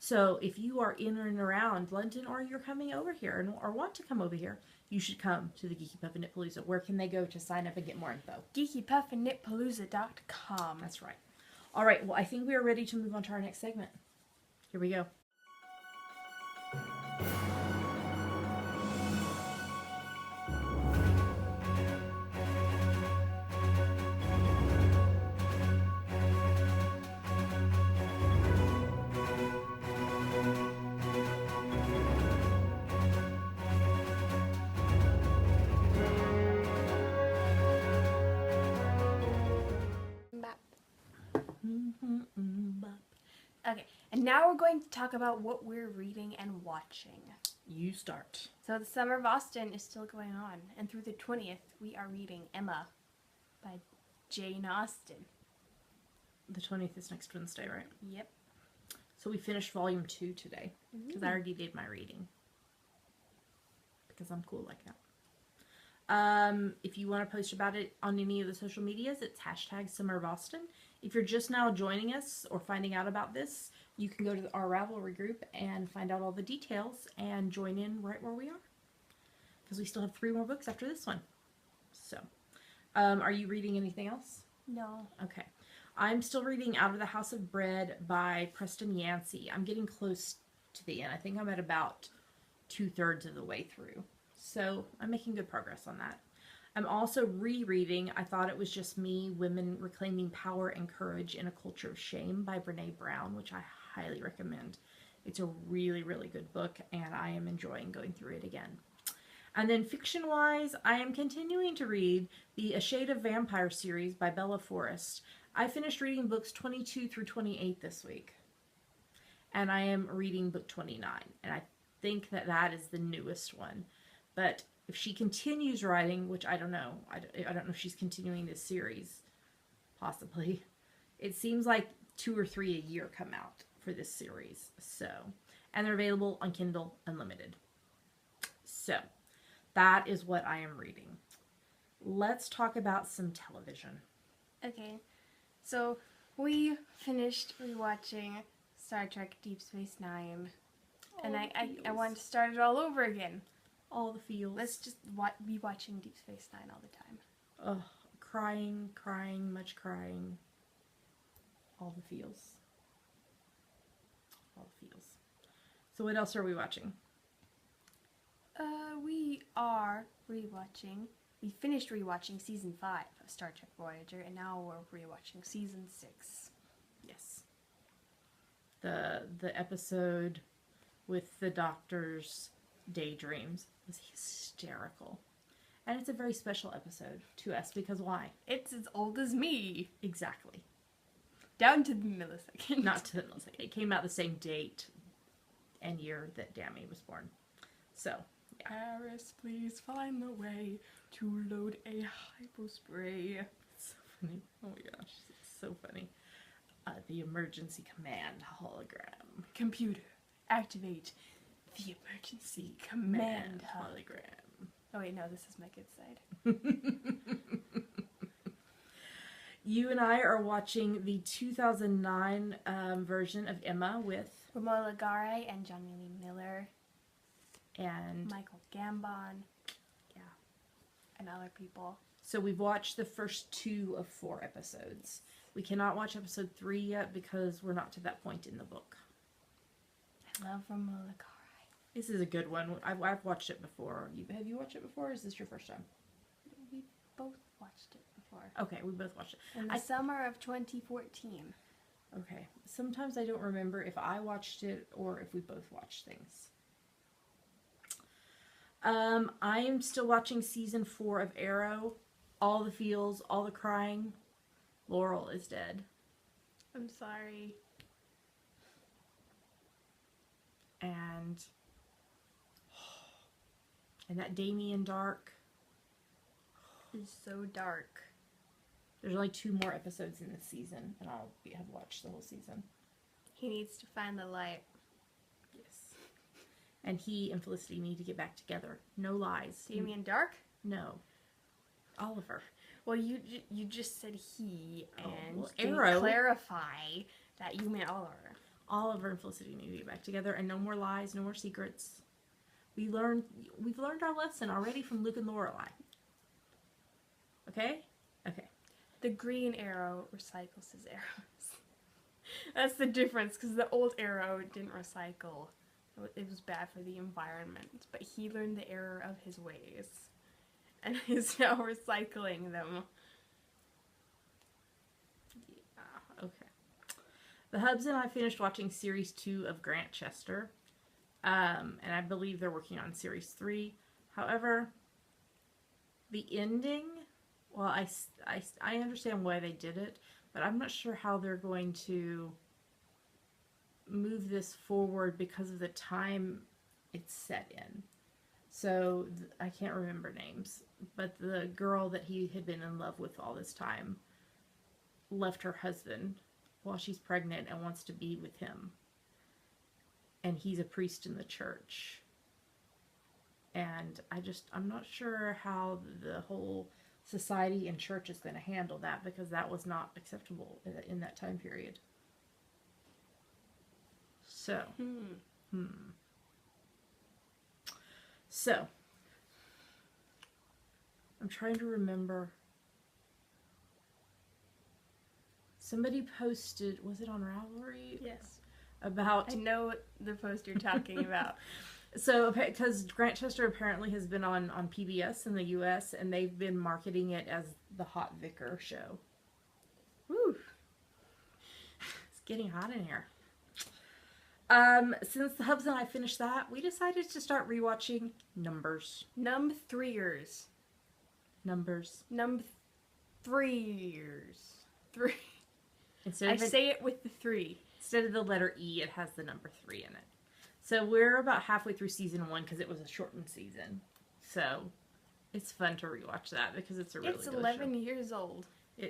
So if you are in and around London, or you're coming over here or want to come over here, you should come to the Geeky Puff and Knit Palooza. Where can they go to sign up and get more info? GeekyPuffandKnitPalooza.com. That's right. All right, well, I think we are ready to move on to our next segment. Here we go. Okay, and now we're going to talk about what we're reading and watching. You start. So the Summer of Austen is still going on, and through the 20th, we are reading Emma by Jane Austen. The 20th is next Wednesday, right? Yep. So we finished volume 2 today, because I already did my reading. Because I'm cool like that. If you want to post about it on any of the social medias, it's hashtag Summer of Austen. If you're just now joining us or finding out about this, you can go to our Ravelry group and find out all the details and join in right where we are. Because we still have 3 more books after this one. So, are you reading anything else? No. Okay. I'm still reading Out of the House of Bread by Preston Yancey. I'm getting close to the end. I think I'm at about 2/3 of the way through. So I'm making good progress on that. I'm also rereading I Thought It Was Just Me, Women Reclaiming Power and Courage in a Culture of Shame by Brene Brown, which I highly recommend. It's a really, really good book, and I am enjoying going through it again. And then fiction-wise, I am continuing to read the A Shade of Vampire series by Bella Forrest. I finished reading books 22 through 28 this week. And I am reading book 29. And I think that that is the newest one. But if she continues writing, which I don't know. I don't know if she's continuing this series. Possibly. It seems like 2 or 3 a year come out for this series. So, and they're available on Kindle Unlimited. So, that is what I am reading. Let's talk about some television. Okay. So, we finished rewatching Star Trek Deep Space Nine. And I want to start it all over again. All the feels. Let's just be watching Deep Space Nine all the time. Ugh, crying, much crying. All the feels. All the feels. So what else are we watching? We are rewatching. We finished rewatching season 5 of Star Trek Voyager, and now we're rewatching season 6. Yes. The episode with the Doctor's daydreams was hysterical. And it's a very special episode to us because why? It's as old as me. Exactly. Down to the millisecond. Not to the millisecond. It came out the same date and year that Dammy was born. So, yeah. Paris, please find the way to load a hypospray. It's so funny. Oh my gosh, it's so funny. The emergency command hologram. Computer, activate the emergency command hologram. Oh wait, no, this is my kid's side. You and I are watching the 2009 version of Emma with Romola Garai and Johnny Lee Miller. And Michael Gambon. Yeah. And other people. So we've watched the first 2 of 4 episodes. We cannot watch episode 3 yet because we're not to that point in the book. I love Romola Garai. This is a good one. I've watched it before. Have you watched it before, or is this your first time? We both watched it before. Okay, we both watched it. In the summer of 2014. Okay. Sometimes I don't remember if I watched it or if we both watched things. I am still watching season 4 of Arrow. All the feels, all the crying. Laurel is dead. I'm sorry. And that Damien Dark is so dark. There's only 2 more episodes in this season, and I'll have watched the whole season. He needs to find the light. Yes. And he and Felicity need to get back together. No lies. Damien Dark? No. Oliver. Well, you just said he, and Arrow. Clarify that you meant Oliver. Oliver and Felicity need to get back together, and no more lies, no more secrets. We've learned our lesson already from Luke and Lorelai. Okay? Okay. The green Arrow recycles his arrows. That's the difference, because the old Arrow didn't recycle. It was bad for the environment, but he learned the error of his ways. And is now recycling them. Yeah, okay. The Hubs and I finished watching Series 2 of Grant Chester. And I believe they're working on Series 3. However, the ending, well, I understand why they did it, but I'm not sure how they're going to move this forward because of the time it's set in. So, I can't remember names, but the girl that he had been in love with all this time left her husband while she's pregnant and wants to be with him. And he's a priest in the church. And I'm not sure how the whole society and church is going to handle that, because that was not acceptable in that time period. So, So, I'm trying to remember. Somebody posted, was it on Ravelry? Yes. About... I know the post you're talking about. So, because Grantchester apparently has been on PBS in the U.S., and they've been marketing it as the Hot Vicar show. Woo! It's getting hot in here. Since the hubs and I finished that, we decided to start rewatching Numbers. Numb-3ers. Numbers. Numb-3ers. 3. I say it with the 3. Instead of the letter E, it has the number 3 in it. So we're about halfway through season 1 because it was a shortened season. So it's fun to rewatch that because it's a really good show. It's 11 years old.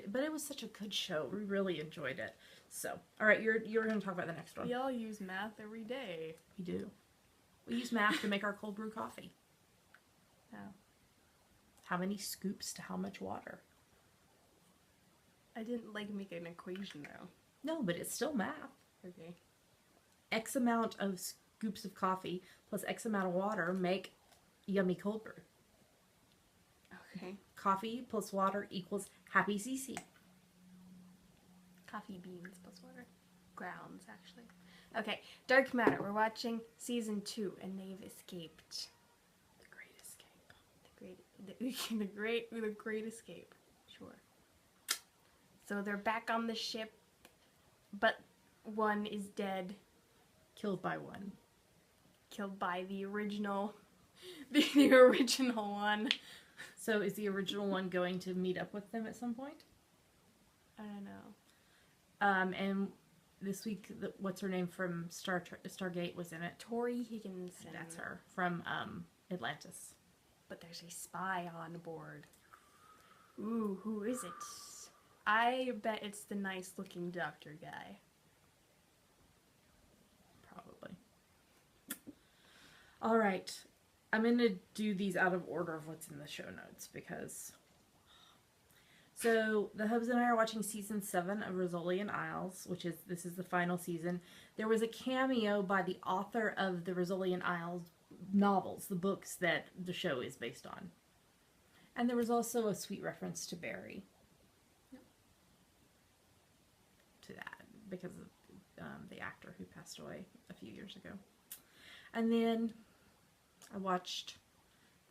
But it was such a good show. We really enjoyed it. So, all right, you're going to talk about the next one. We all use math every day. We do. We use math to make our cold brew coffee. Oh. How many scoops to how much water? I didn't make an equation though. No, but it's still math. Okay. X amount of scoops of coffee plus X amount of water make yummy cold brew. Okay. Coffee plus water equals happy CC. Coffee beans plus water. Grounds, actually. Okay, Dark Matter. We're watching season 2, and they've escaped. The Great Escape. The Great Escape. Sure. So they're back on the ship, but one is dead. Killed by one. Killed by the original. The original one. So is the original one going to meet up with them at some point? I don't know. And this week, what's her name from Stargate was in it? Tori Higginson. That's her from Atlantis. But there's a spy on board. Ooh, who is it? I bet it's the nice-looking doctor guy. Probably. All right. I'm going to do these out of order of what's in the show notes because... So, the hubs and I are watching season 7 of Rizzolian Isles, this is the final season. There was a cameo by the author of the Rizzolian Isles novels, the books that the show is based on. And there was also a sweet reference to Barry. Yep. To that, because of the actor who passed away a few years ago. And then I watched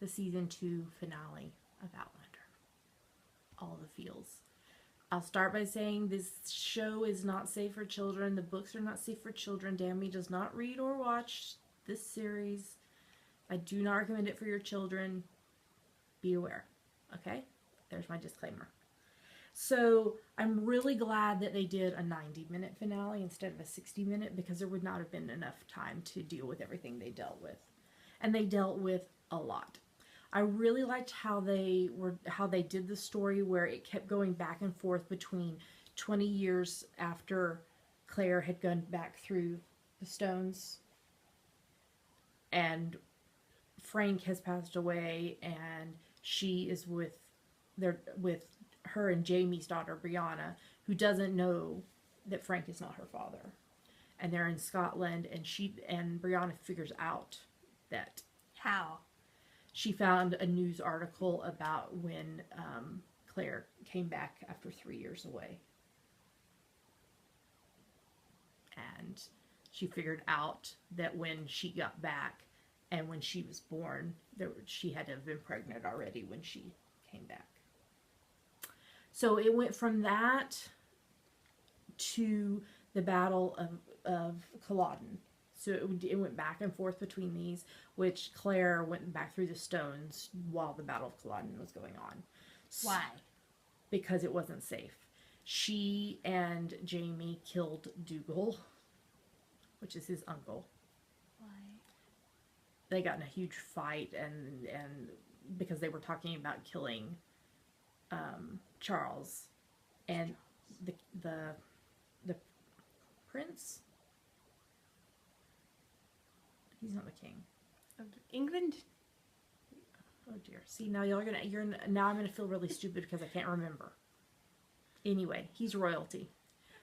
the season 2 finale of Outlander. All the feels. I'll start by saying this show is not safe for children. The books are not safe for children. Dammy does not read or watch this series. I do not recommend it for your children. Be aware. Okay? There's my disclaimer. So, I'm really glad that they did a 90-minute finale instead of a 60-minute because there would not have been enough time to deal with everything they dealt with. And they dealt with a lot. I really liked how they did the story where it kept going back and forth between 20 years after Claire had gone back through the stones and Frank has passed away and she is with her and Jamie's daughter Brianna, who doesn't know that Frank is not her father. And they're in Scotland and Brianna figures out that. How? She found a news article about when Claire came back after 3 years away. And she figured out that when she got back and when she was born, she had to have been pregnant already when she came back. So it went from that to the Battle of Culloden. So it went back and forth between these, which Claire went back through the stones while the Battle of Culloden was going on. Why? Because it wasn't safe. She and Jamie killed Dougal, which is his uncle. Why? They got in a huge fight, and because they were talking about killing Charles and the prince. He's not the king. Of England? Oh dear. See, now now I'm gonna feel really stupid because I can't remember. Anyway, he's royalty.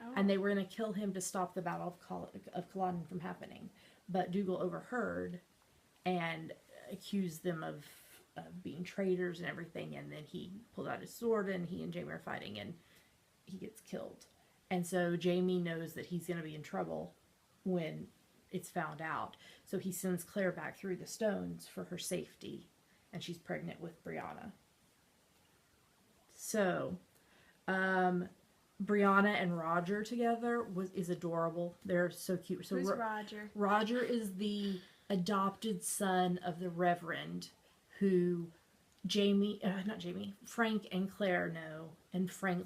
Oh. And they were going to kill him to stop the Battle of Culloden from happening. But Dougal overheard and accused them of being traitors and everything. And then he pulled out his sword and he and Jaime are fighting and he gets killed. And so Jaime knows that he's going to be in trouble when it's found out. So he sends Claire back through the stones for her safety. And she's pregnant with Brianna. So, Brianna and Roger together is adorable. They're so cute. So Who's Roger? Roger is the adopted son of the Reverend who Frank and Claire know. And Frank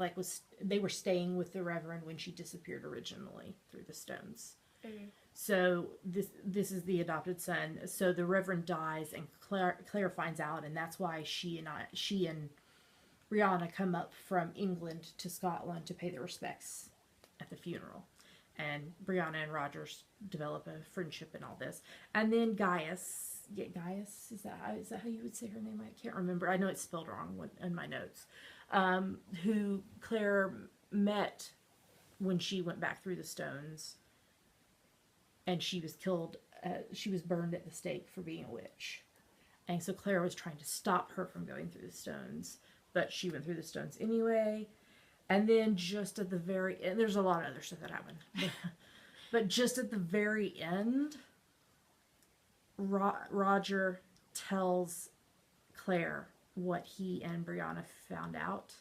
they were staying with the Reverend when she disappeared originally through the stones. Okay. So this is the adopted son. So the Reverend dies and Claire finds out, and that's why she and Brianna come up from England to Scotland to pay their respects at the funeral. And Brianna and Rogers develop a friendship and all this. And then Gaius, is that how you would say her name? I can't remember. I know it's spelled wrong in my notes. Who Claire met when she went back through the stones. And she was killed, she was burned at the stake for being a witch. And so Claire was trying to stop her from going through the stones. But she went through the stones anyway. And then just at the very end, there's a lot of other stuff that happened. But just at the very end, Roger tells Claire what he and Brianna found out.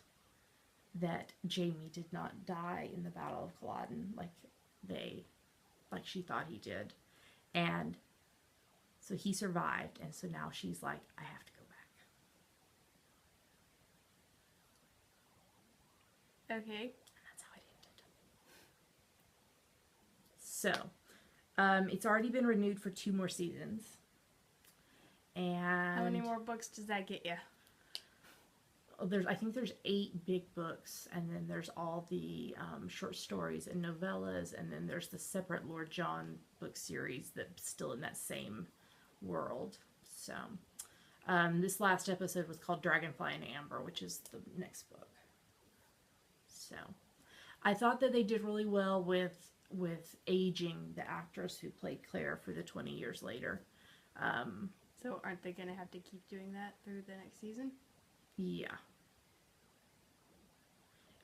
That Jaime did not die in the Battle of Culloden like she thought he did. And so he survived. And so now she's like, I have to go back. Okay. And that's how it ended. So, it's already been renewed for 2 more seasons. And how many more books does that get you? I think there's 8 big books, and then there's all the short stories and novellas, and then there's the separate Lord John book series that's still in that same world. So, this last episode was called Dragonfly and Amber, which is the next book. So, I thought that they did really well with aging the actress who played Claire for the 20 years later. So aren't they going to have to keep doing that through the next season? Yeah.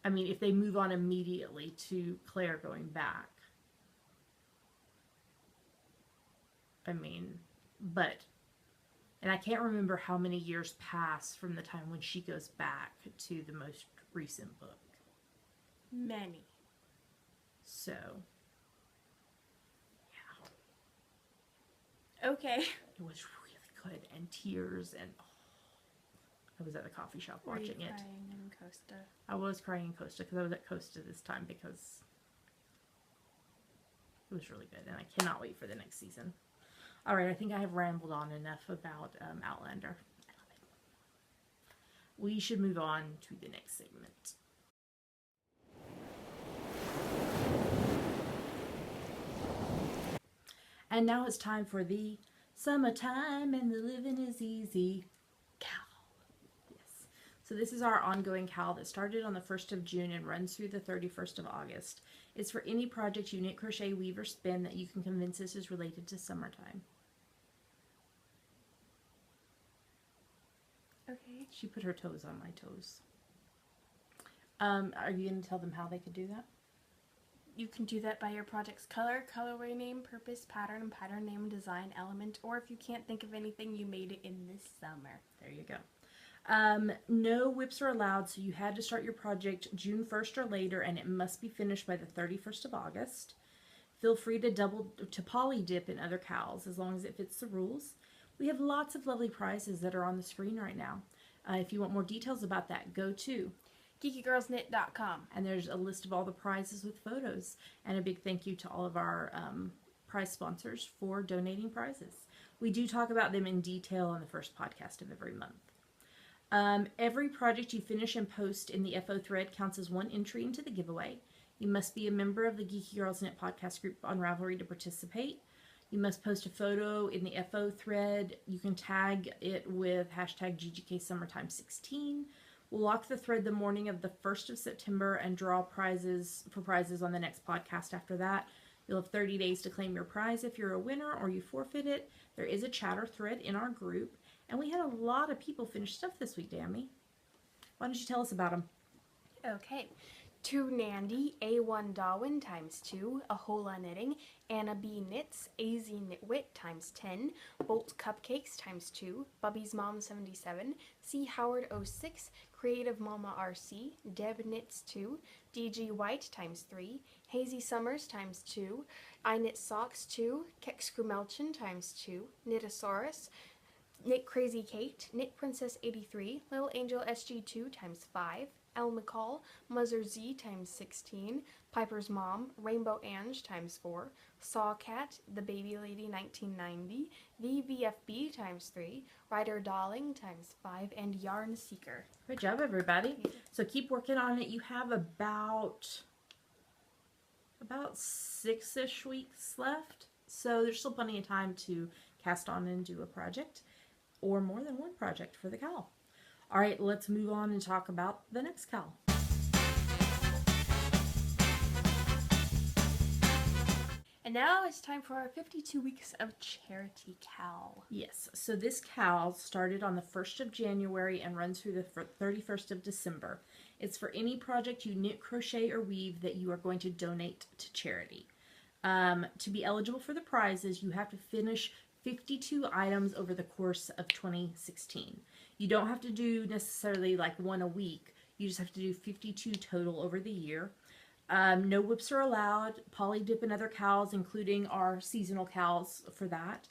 I mean, if they move on immediately to Claire going back. I mean, and I can't remember how many years pass from the time when she goes back to the most recent book. Many. So, yeah. Okay. It was really good, and tears, and I was at the coffee shop watching it. Crying in Costa? I was crying in Costa because I was at Costa this time because it was really good, and I cannot wait for the next season. All right, I think I have rambled on enough about Outlander. I love it. We should move on to the next segment. And now it's time for the summertime and the living is easy. So this is our ongoing KAL that started on the 1st of June and runs through the 31st of August. It's for any project you knit, crochet, weave, or spin that you can convince us is related to summertime. Okay. She put her toes on my toes. Are you going to tell them how they could do that? You can do that by your project's color, colorway name, purpose, pattern, and pattern name, design, element, or if you can't think of anything, you made it in this summer. There you go. No whips are allowed, so you had to start your project June 1st or later, and it must be finished by the 31st of August. Feel free to poly dip in other KALs as long as it fits the rules. We have lots of lovely prizes that are on the screen right now. If you want more details about that, go to GeekyGirlsKnit.com. And there's a list of all the prizes with photos. And a big thank you to all of our prize sponsors for donating prizes. We do talk about them in detail on the first podcast of every month. Every project you finish and post in the FO thread counts as 1 entry into the giveaway. You must be a member of the Geeky Girls Knit podcast group on Ravelry to participate. You must post a photo in the FO thread. You can tag it with hashtag GGK Summertime 16. We'll lock the thread the morning of the 1st of September and draw prizes on the next podcast after that. You'll have 30 days to claim your prize if you're a winner or you forfeit it. There is a chatter thread in our group, and we had a lot of people finish stuff this week, Dammy. Why don't you tell us about them? Okay. 2 Nandy, A1 Darwin times 2, Ahola Knitting, Anna B Knits, AZ Knitwit times 10, Bolt Cupcakes times 2, Bubby's Mom 77, C Howard 06, Creative Mama RC, Deb Knits 2, DG White times 3, Hazy Summers times 2, I Knit Socks 2, Kex Melchin times 2, Knitosaurus, Knit Crazy Kate, Knit Princess 83, Little Angel SG2 times 5, Elle McCall, Muzzer Z times 16, Piper's Mom, Rainbow Ange times 4, Saw Cat, The Baby Lady 1990, VVFB times 3, Ryder Darling times 5, and Yarn Seeker. Great job, everybody. So keep working on it. You have about 6-ish weeks left. So there's still plenty of time to cast on and do a project, or more than one project for the KAL. All right, let's move on and talk about the next KAL. And now it's time for our 52 weeks of charity KAL. Yes, so this KAL started on the 1st of January and runs through the 31st of December. It's for any project you knit, crochet, or weave that you are going to donate to charity. To be eligible for the prizes, you have to finish 52 items over the course of 2016. You don't have to do necessarily like one a week. You just have to do 52 total over the year. No whips are allowed. Poly Dip and other KALs, including our seasonal KALs for that.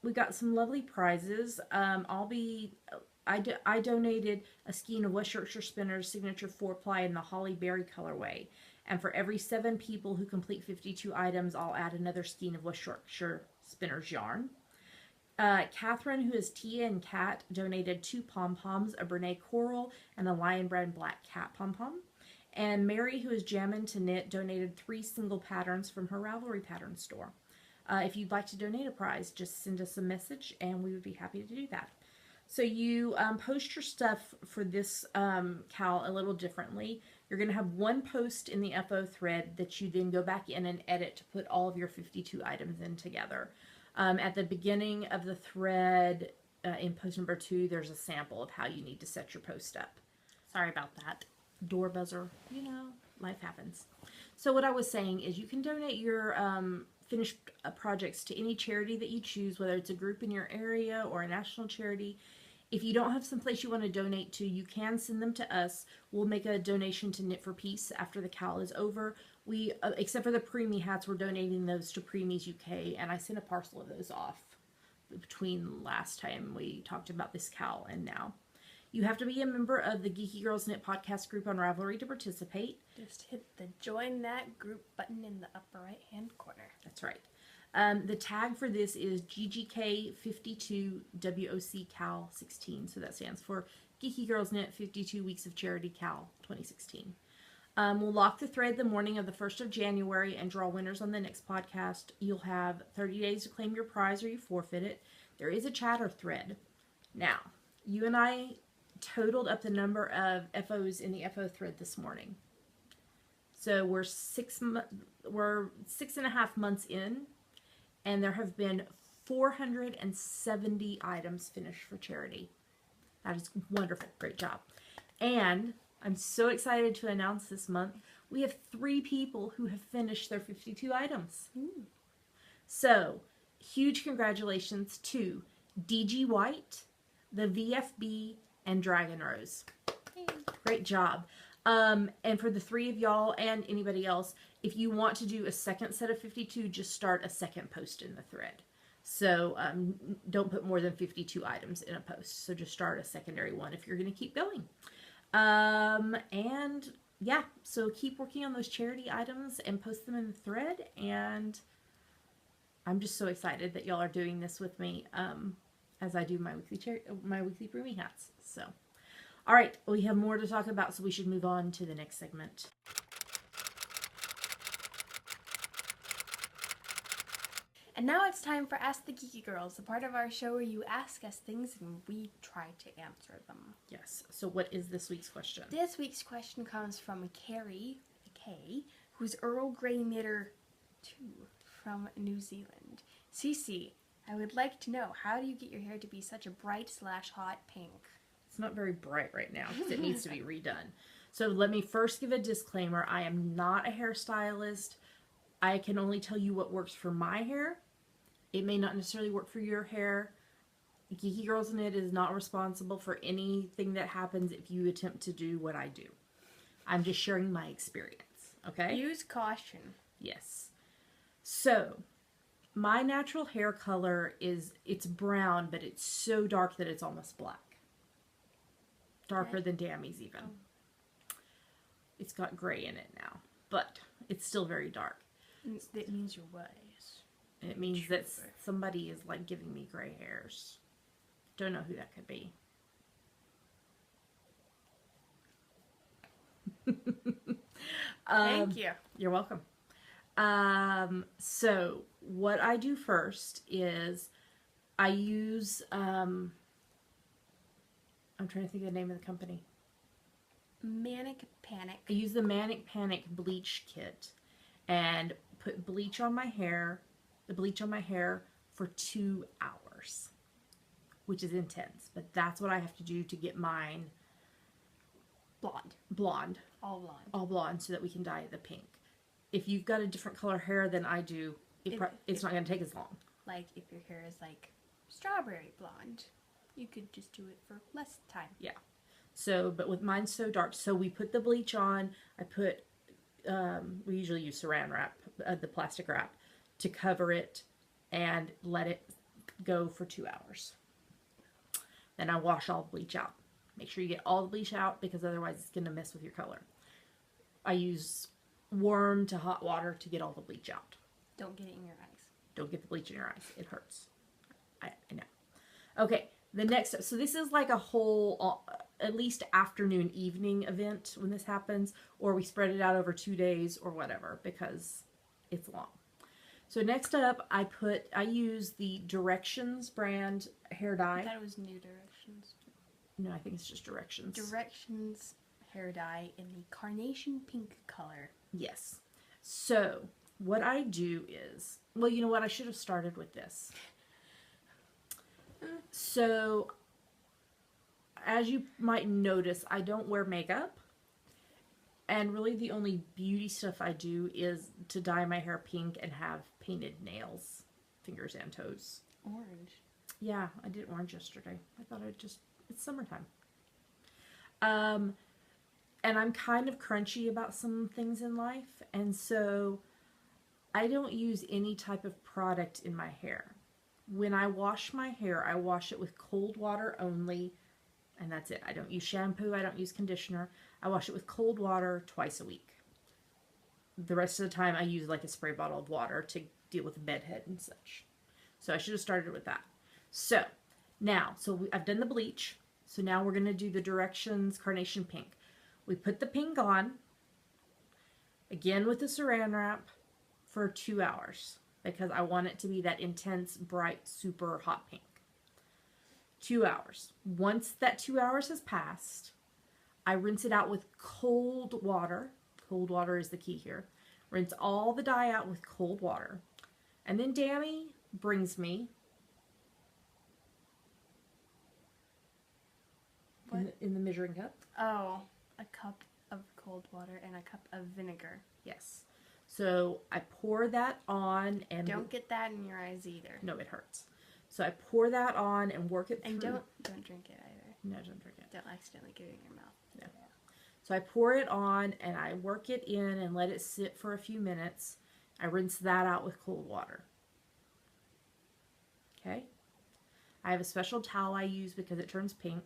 We got some lovely prizes. I donated a skein of West Yorkshire Spinners Signature 4-ply in the Holly Berry colorway. And for every 7 people who complete 52 items, I'll add another skein of West Yorkshire Spinners yarn. Catherine, who is Tia and Cat, donated 2 pom-poms, a Brene Coral and a Lion Brand Black Cat pom-pom. And Mary, who is Jammin' to Knit, donated 3 single patterns from her Ravelry pattern store. If you'd like to donate a prize, just send us a message and we would be happy to do that. So you post your stuff for this KAL a little differently. You're going to have one post in the FO thread that you then go back in and edit to put all of your 52 items in together. At the beginning of the thread, in post number 2, there's a sample of how you need to set your post up. Sorry about that. Door buzzer. You know, life happens. So what I was saying is you can donate your finished projects to any charity that you choose, whether it's a group in your area or a national charity. If you don't have some place you want to donate to, you can send them to us. We'll make a donation to Knit for Peace after the KAL is over. We, except for the Preemie hats, we're donating those to Preemies UK, and I sent a parcel of those off between last time we talked about this KAL and now. You have to be a member of the Geeky Girls Knit podcast group on Ravelry to participate. Just hit the join that group button in the upper right hand corner. That's right. The tag for this is GGK52 WOC KAL 16. So that stands for Geeky Girls Knit 52 Weeks of Charity KAL 2016. We'll lock the thread the morning of the 1st of January and draw winners on the next podcast. You'll have 30 days to claim your prize or you forfeit it. There is a chatter thread. Now, you and I totaled up the number of FOs in the FO thread this morning. So we're 6.5 months in, and there have been 470 items finished for charity. That is wonderful. Great job. And I'm so excited to announce this month we have 3 people who have finished their 52 items. So, huge congratulations to DG White, the VFB, and Dragon Rose. Great job. And for the 3 of y'all and anybody else, if you want to do a second set of 52, just start a second post in the thread. So don't put more than 52 items in a post. So just start a secondary one if you're going to keep going. And yeah, so keep working on those charity items and post them in the thread. And I'm just so excited that y'all are doing this with me as I do my weekly Preemie hats. So, all right, we have more to talk about, so we should move on to the next segment. And now it's time for Ask the Geeky Girls, the part of our show where you ask us things and we try to answer them. Yes. So what is this week's question? This week's question comes from Carrie, with a K, who's Earl Grey Knitter 2 from New Zealand. Cece, I would like to know, how do you get your hair to be such a bright/hot pink? It's not very bright right now because it needs to be redone. So let me first give a disclaimer. I am not a hairstylist. I can only tell you what works for my hair. It may not necessarily work for your hair. Geeky Girls Knit is not responsible for anything that happens if you attempt to do what I do. I'm just sharing my experience, okay? Use caution. Yes. So, my natural hair color it's brown, but it's so dark that it's almost black. Darker than Dammy's even. Oh. It's got gray in it now, but it's still very dark. That means you're wise. It means that somebody is like giving me gray hairs. Don't know who that could be. Thank you. You're welcome. So what I do first is I use, I'm trying to think of the name of the company. Manic Panic. I use the Manic Panic bleach kit and put bleach on my hair, for 2 hours, which is intense, but that's what I have to do to get mine blonde. All blonde so that we can dye the pink. If you've got a different color hair than I do, it's not going to take as long. Like if your hair is like strawberry blonde, you could just do it for less time. Yeah. So, but with mine so dark, so we put the bleach on. I put, we usually use saran wrap, the plastic wrap, to cover it and let it go for 2 hours. Then I wash all the bleach out. Make sure you get all the bleach out because otherwise it's going to mess with your color. I use warm to hot water to get all the bleach out. Don't get it in your eyes. Don't get the bleach in your eyes. It hurts. I know. Okay, the next step. So this is like a whole, at least afternoon, evening event when this happens. Or we spread it out over 2 days or whatever because it's long. So next up, I use the Directions brand hair dye. I thought it was New Directions. No, I think it's just Directions. Directions hair dye in the carnation pink color. Yes. So what I do is, well, you know what? I should have started with this. So as you might notice, I don't wear makeup. And really the only beauty stuff I do is to dye my hair pink and have painted nails, fingers and toes. Orange. Yeah, I did orange yesterday. I thought it's summertime. And I'm kind of crunchy about some things in life. And so I don't use any type of product in my hair. When I wash my hair, I wash it with cold water only. And that's it. I don't use shampoo. I don't use conditioner. I wash it with cold water twice a week. The rest of the time I use like a spray bottle of water to deal with the bedhead and such. So I should have started with that. So now, I've done the bleach. So now we're going to do the Directions Carnation Pink. We put the pink on, again with the saran wrap, for 2 hours. Because I want it to be that intense, bright, super hot pink. 2 hours. Once that 2 hours has passed, I rinse it out with cold water. Cold water is the key here. Rinse all the dye out with cold water. And then Dammy brings me in the measuring cup. Oh, a cup of cold water and a cup of vinegar. Yes. So I pour that on and don't get that in your eyes either. No, it hurts. So I pour that on and work it through. And don't drink it either. No, don't drink it. Don't accidentally get it in your mouth. No. So I pour it on and I work it in and let it sit for a few minutes. I rinse that out with cold water. Okay? I have a special towel I use because it turns pink.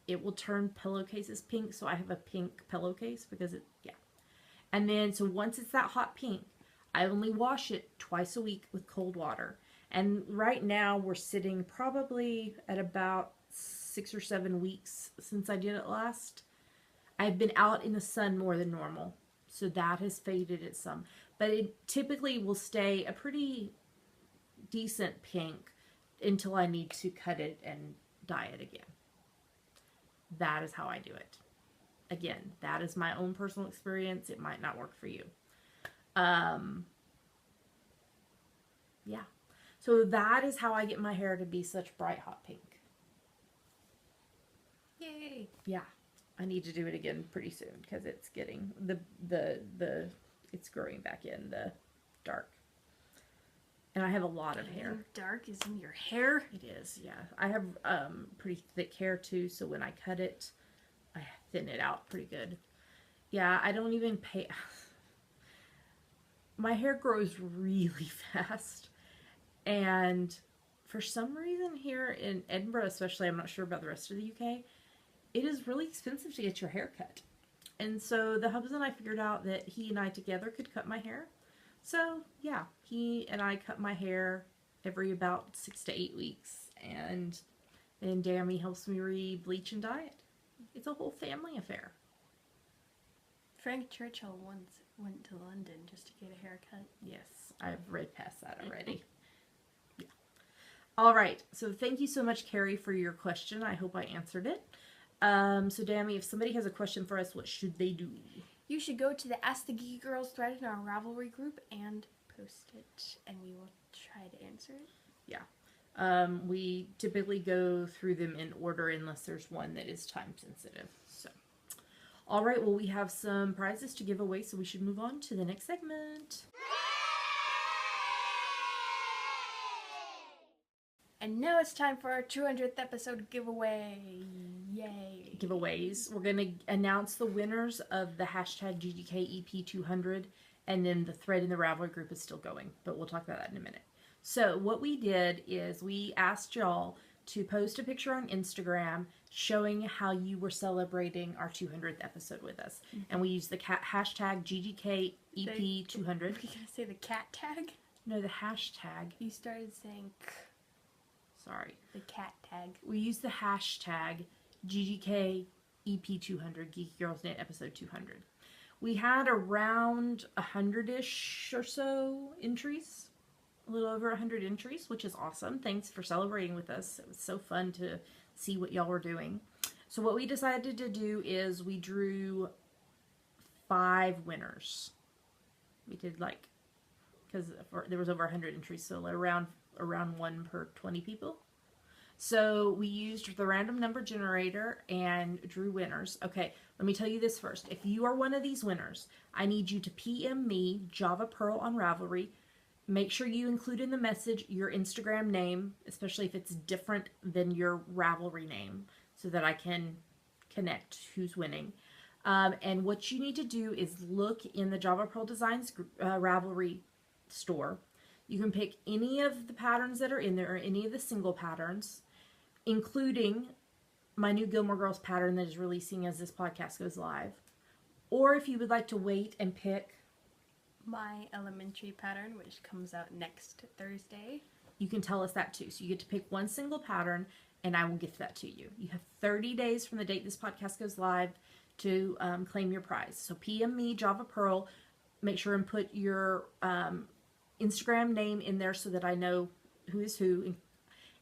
It will turn pillowcases pink, so I have a pink pillowcase because And then, so once it's that hot pink, I only wash it twice a week with cold water. And right now we're sitting probably at about 6 or 7 weeks since I did it last. I've been out in the sun more than normal, so that has faded it some. But it typically will stay a pretty decent pink until I need to cut it and dye it again. That is how I do it. Again, that is my own personal experience. It might not work for you. Yeah. So that is how I get my hair to be such bright hot pink. Yay! Yeah. I need to do it again pretty soon because it's getting it's growing back in the dark. And I have a lot of hair. Dark is in your hair? It is, yeah. I have pretty thick hair too, so when I cut it, I thin it out pretty good. Yeah, I don't even pay. My hair grows really fast. And for some reason here in Edinburgh, especially, I'm not sure about the rest of the UK, it is really expensive to get your hair cut. And so the husband and I figured out that he and I together could cut my hair. So yeah, he and I cut my hair every about 6 to 8 weeks. And then Dammy helps me re-bleach and dye it. It's a whole family affair. Frank Churchill once went to London just to get a haircut. Yes, I've read past that already. Yeah. All right, so thank you so much, Carrie, for your question. I hope I answered it. So Dammy, if somebody has a question for us, what should they do? You should go to the Ask the Geeky Girls thread in our Ravelry group and post it, and we will try to answer it. Yeah. We typically go through them in order unless there's one that is time sensitive. So, all right, well, we have some prizes to give away, so we should move on to the next segment. And now it's time for our 200th episode giveaway. Yay. Giveaways. We're going to announce the winners of the hashtag GGKEP200, and then the thread in the Ravelry group is still going, but we'll talk about that in a minute. So what we did is we asked y'all to post a picture on Instagram showing how you were celebrating our 200th episode with us. Mm-hmm. And we used the hashtag GGKEP200. Were you going to say the cat tag? No, the hashtag. You started saying Sorry. The cat tag. We used the hashtag GGKEP200, Geeky Girls Knit episode 200. We had around 100-ish or so entries. A little over 100 entries, which is awesome. Thanks for celebrating with us. It was so fun to see what y'all were doing. So what we decided to do is we drew 5 winners. We did because there was over 100 entries, so around 1 per 20 people. So we used the random number generator and drew winners. Okay, let me tell you this first. If you are one of these winners, I need you to PM me, Java Pearl on Ravelry. Make sure you include in the message your Instagram name, especially if it's different than your Ravelry name, so that I can connect who's winning. And what you need to do is look in the Java Pearl Designs Ravelry store. You can pick any of the patterns that are in there, or any of the single patterns, including my new Gilmore Girls pattern that is releasing as this podcast goes live. Or if you would like to wait and pick my elementary pattern, which comes out next Thursday, you can tell us that too. So you get to pick one single pattern, and I will gift that to you. You have 30 days from the date this podcast goes live to claim your prize. So PM me, Java Pearl. Make sure and put your Instagram name in there so that I know who is who,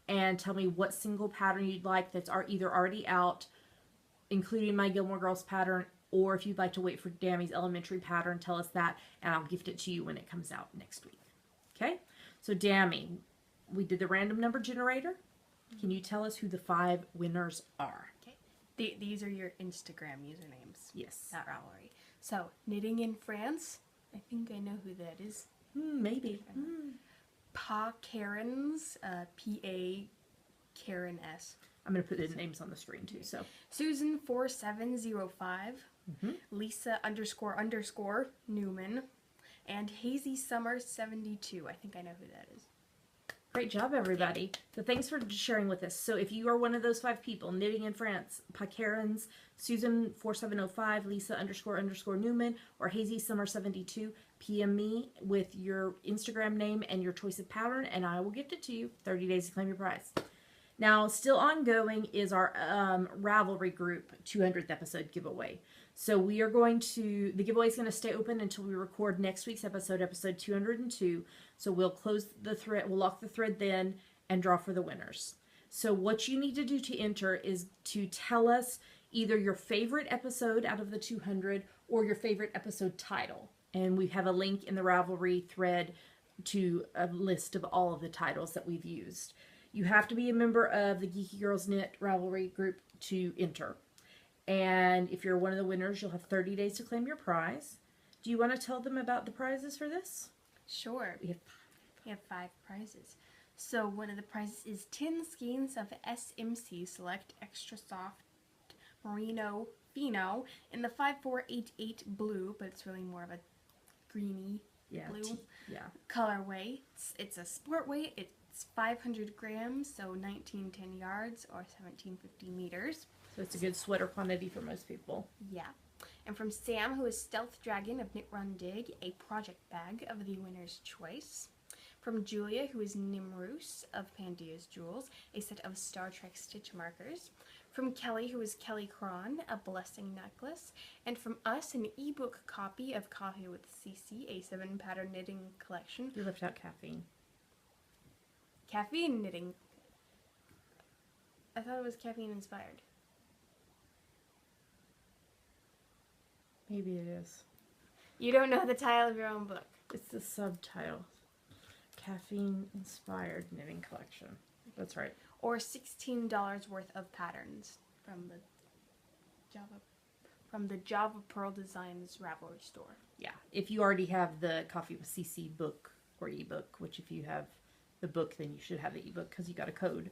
and tell me what single pattern you'd like that's either already out, including my Gilmore Girls pattern, or if you'd like to wait for Dammy's elementary pattern, tell us that, and I'll gift it to you when it comes out next week. Okay? So Dammy, we did the random number generator. Can you tell us who the 5 winners are? Okay. These are your Instagram usernames. Yes. Not Ravelry. So, Knitting in France. I think I know who that is. Maybe. Pa Karen's, P-A Karen S. I'm going to put the names on the screen too. So Susan 4705, Lisa __ Newman, and Hazy Summer 72. I think I know who that is. Great job, everybody. So thanks for sharing with us. So if you are one of those 5 people, Knitting in France, Pacarens, Susan 4705, Lisa __ Newman, or Hazy Summer 72, PM me with your Instagram name and your choice of pattern, and I will gift it to you. 30 days to claim your prize. Now, still ongoing is our Ravelry group 200th episode giveaway. So we are going to, the giveaway is going to stay open until we record next week's episode, episode 202. So we'll close the thread, we'll lock the thread then and draw for the winners. So what you need to do to enter is to tell us either your favorite episode out of the 200 or your favorite episode title. And we have a link in the Ravelry thread to a list of all of the titles that we've used. You have to be a member of the Geeky Girls Knit Ravelry group to enter. And if you're one of the winners, you'll have 30 days to claim your prize. Do you want to tell them about the prizes for this? Sure. We have 5 prizes. So one of the prizes is 10 skeins of SMC Select Extra Soft Merino Fino in the 5488 blue, but it's really more of a greeny blue colorway. It's a sport weight. It's 500 grams, so 1910 yards or 1750 meters. So it's a good sweater quantity for most people. Yeah. And from Sam, who is Stealth Dragon of Knit Run Dig, a project bag of the winner's choice. From Julia, who is Nimrus of Pandea's Jewels, a set of Star Trek stitch markers. From Kelly, who is Kelly Cron, a blessing necklace. And from us, an ebook copy of Coffee with CC, a 7-pattern knitting collection. You left out caffeine. Caffeine knitting. I thought it was caffeine inspired. Maybe it is. You don't know the title of your own book. It's the subtitle. Caffeine inspired knitting collection. That's right. Or $16 worth of patterns from the Java Pearl Designs Ravelry store. Yeah, if you already have the Coffee with CC book or ebook, which if you have the book, then you should have the ebook because you got a code.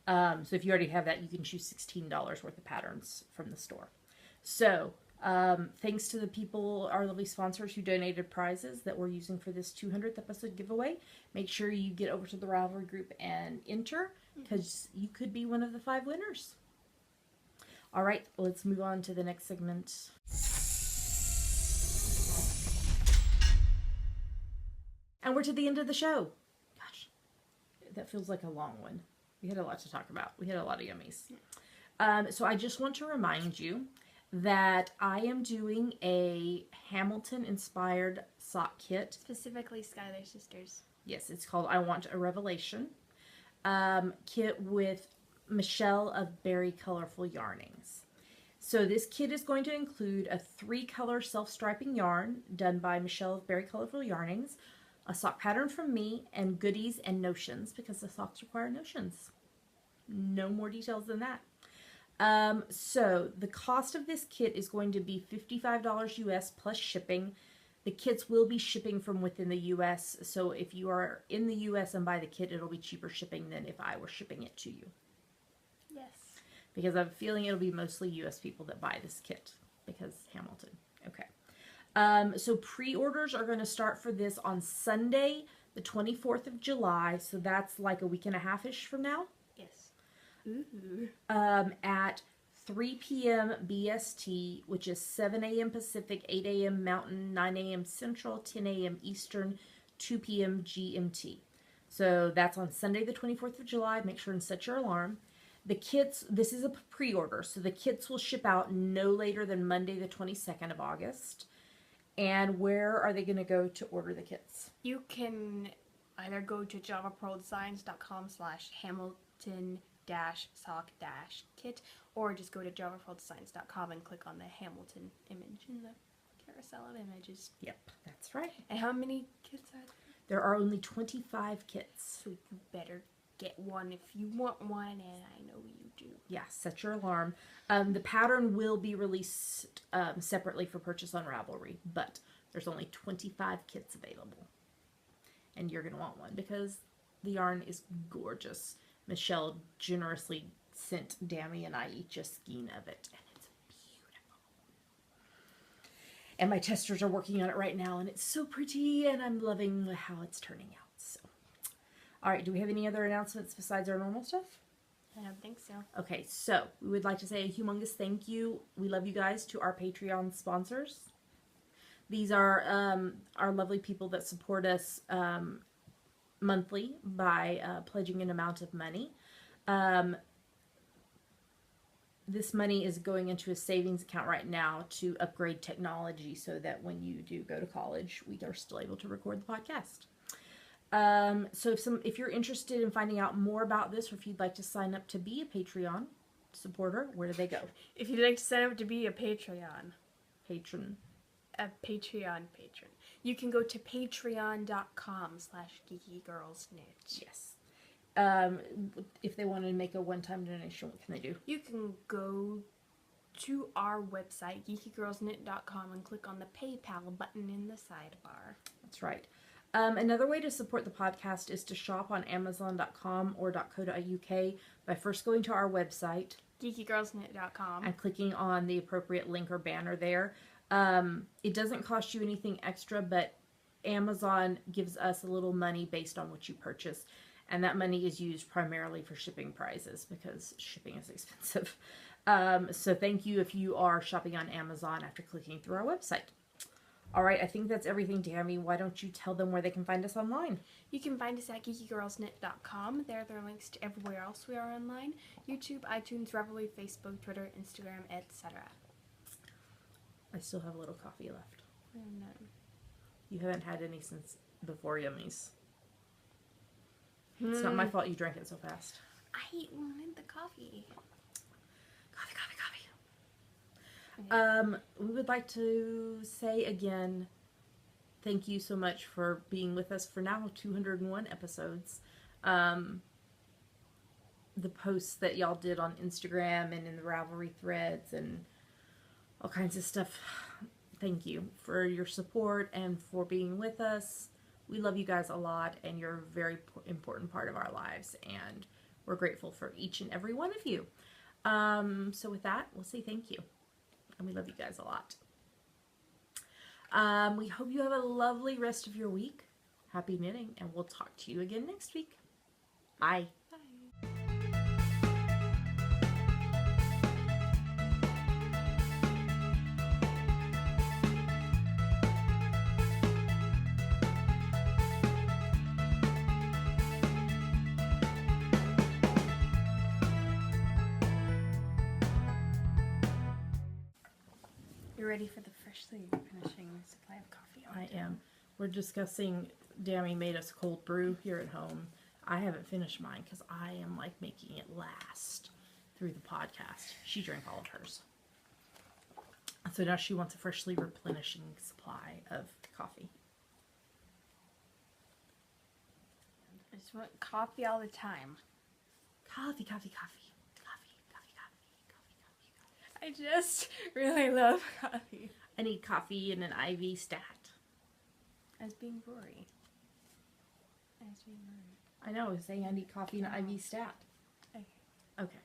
So if you already have that, you can choose $16 worth of patterns from the store. So thanks to the people, our lovely sponsors who donated prizes that we're using for this 200th episode giveaway. Make sure you get over to the Ravelry group and enter, because you could be one of the 5 winners. All right, let's move on to the next segment. And we're to the end of the show. Gosh, that feels like a long one. We had a lot to talk about. We had a lot of yummies. So I just want to remind you that I am doing a Hamilton-inspired sock kit. Specifically Skylar Sisters. Yes, it's called I Want a Revelation. Kit with Michelle of Berry Colorful Yarnings. So this kit is going to include a 3-color self-striping yarn done by Michelle of Berry Colorful Yarnings, a sock pattern from me, and goodies and notions, because the socks require notions. No more details than that. So the cost of this kit is going to be $55 US plus shipping. The kits will be shipping from within the US, so if you are in the US and buy the kit, it'll be cheaper shipping than if I were shipping it to you. Yes. Because I have a feeling it'll be mostly US people that buy this kit, because Hamilton. Okay. So pre-orders are going to start for this on Sunday, the 24th of July, so that's like a week and a half-ish from now. Yes. Ooh. At 3 p.m. BST, which is 7 a.m. Pacific, 8 a.m. Mountain, 9 a.m. Central, 10 a.m. Eastern, 2 p.m. GMT. So that's on Sunday the 24th of July. Make sure and set your alarm. The kits, this is a pre-order, so the kits will ship out no later than Monday the 22nd of August. And where are they going to go to order the kits? You can either go to javapearldesigns.com/Hamilton-sock-kit, or just go to javapearldesigns.com and click on the Hamilton image in the carousel of images. Yep, that's right. And how many kits are there? There are only 25 kits. So you better get one if you want one, and I know you do. Yeah, set your alarm. The pattern will be released separately for purchase on Ravelry, but there's only 25 kits available. And you're going to want one because the yarn is gorgeous. Michelle generously sent Dammy and I each a skein of it, and it's beautiful. And my testers are working on it right now, and it's so pretty, and I'm loving how it's turning out. So, all right, do we have any other announcements besides our normal stuff? I don't think so. Okay, so we would like to say a humongous thank you. We love you guys to our Patreon sponsors. These are our lovely people that support us monthly by pledging an amount of money. this money is going into a savings account right now to upgrade technology so that when you do go to college, we are still able to record the podcast. So if you're interested in finding out more about this, or if you'd like to sign up to be a Patreon supporter, where do they go? If you'd like to sign up to be a patron, you can go to patreon.com/geekygirlsknit. Yes. If they want to make a one-time donation, what can they do? You can go to our website, geekygirlsknit.com, and click on the PayPal button in the sidebar. That's right. Another way to support the podcast is to shop on Amazon.com or .co.uk by first going to our website, geekygirlsknit.com, and clicking on the appropriate link or banner there. It doesn't cost you anything extra, but Amazon gives us a little money based on what you purchase, and that money is used primarily for shipping prices because shipping is expensive. So thank you if you are shopping on Amazon after clicking through our website. All right, I think that's everything, Tammy. Why don't you tell them where they can find us online? You can find us at geekygirlsknit.com. There are links to everywhere else we are online: YouTube, iTunes, Revelry, Facebook, Twitter, Instagram, etc. I still have a little coffee left. And, You haven't had any since before Yummies. It's not my fault you drank it so fast. I wanted the coffee. Coffee. We would like to say again, thank you so much for being with us for now 201 episodes. The posts that y'all did on Instagram and in the Ravelry threads and all kinds of stuff. Thank you for your support and for being with us. We love you guys a lot, and you're a very important part of our lives, and we're grateful for each and every one of you. So with that, we'll say thank you, and we love you guys a lot. We hope you have a lovely rest of your week. Happy knitting, and we'll talk to you again next week. Bye. You're ready for the freshly finishing supply of coffee. I am. We're discussing, Dammy made us cold brew here at home. I haven't finished mine because I am like making it last through the podcast. She drank all of hers. So now she wants a freshly replenishing supply of coffee. I just want coffee all the time. Coffee. I just really love coffee. I need coffee and an IV stat. As being Rory. I know, saying I need coffee and an IV stat. Okay. Okay.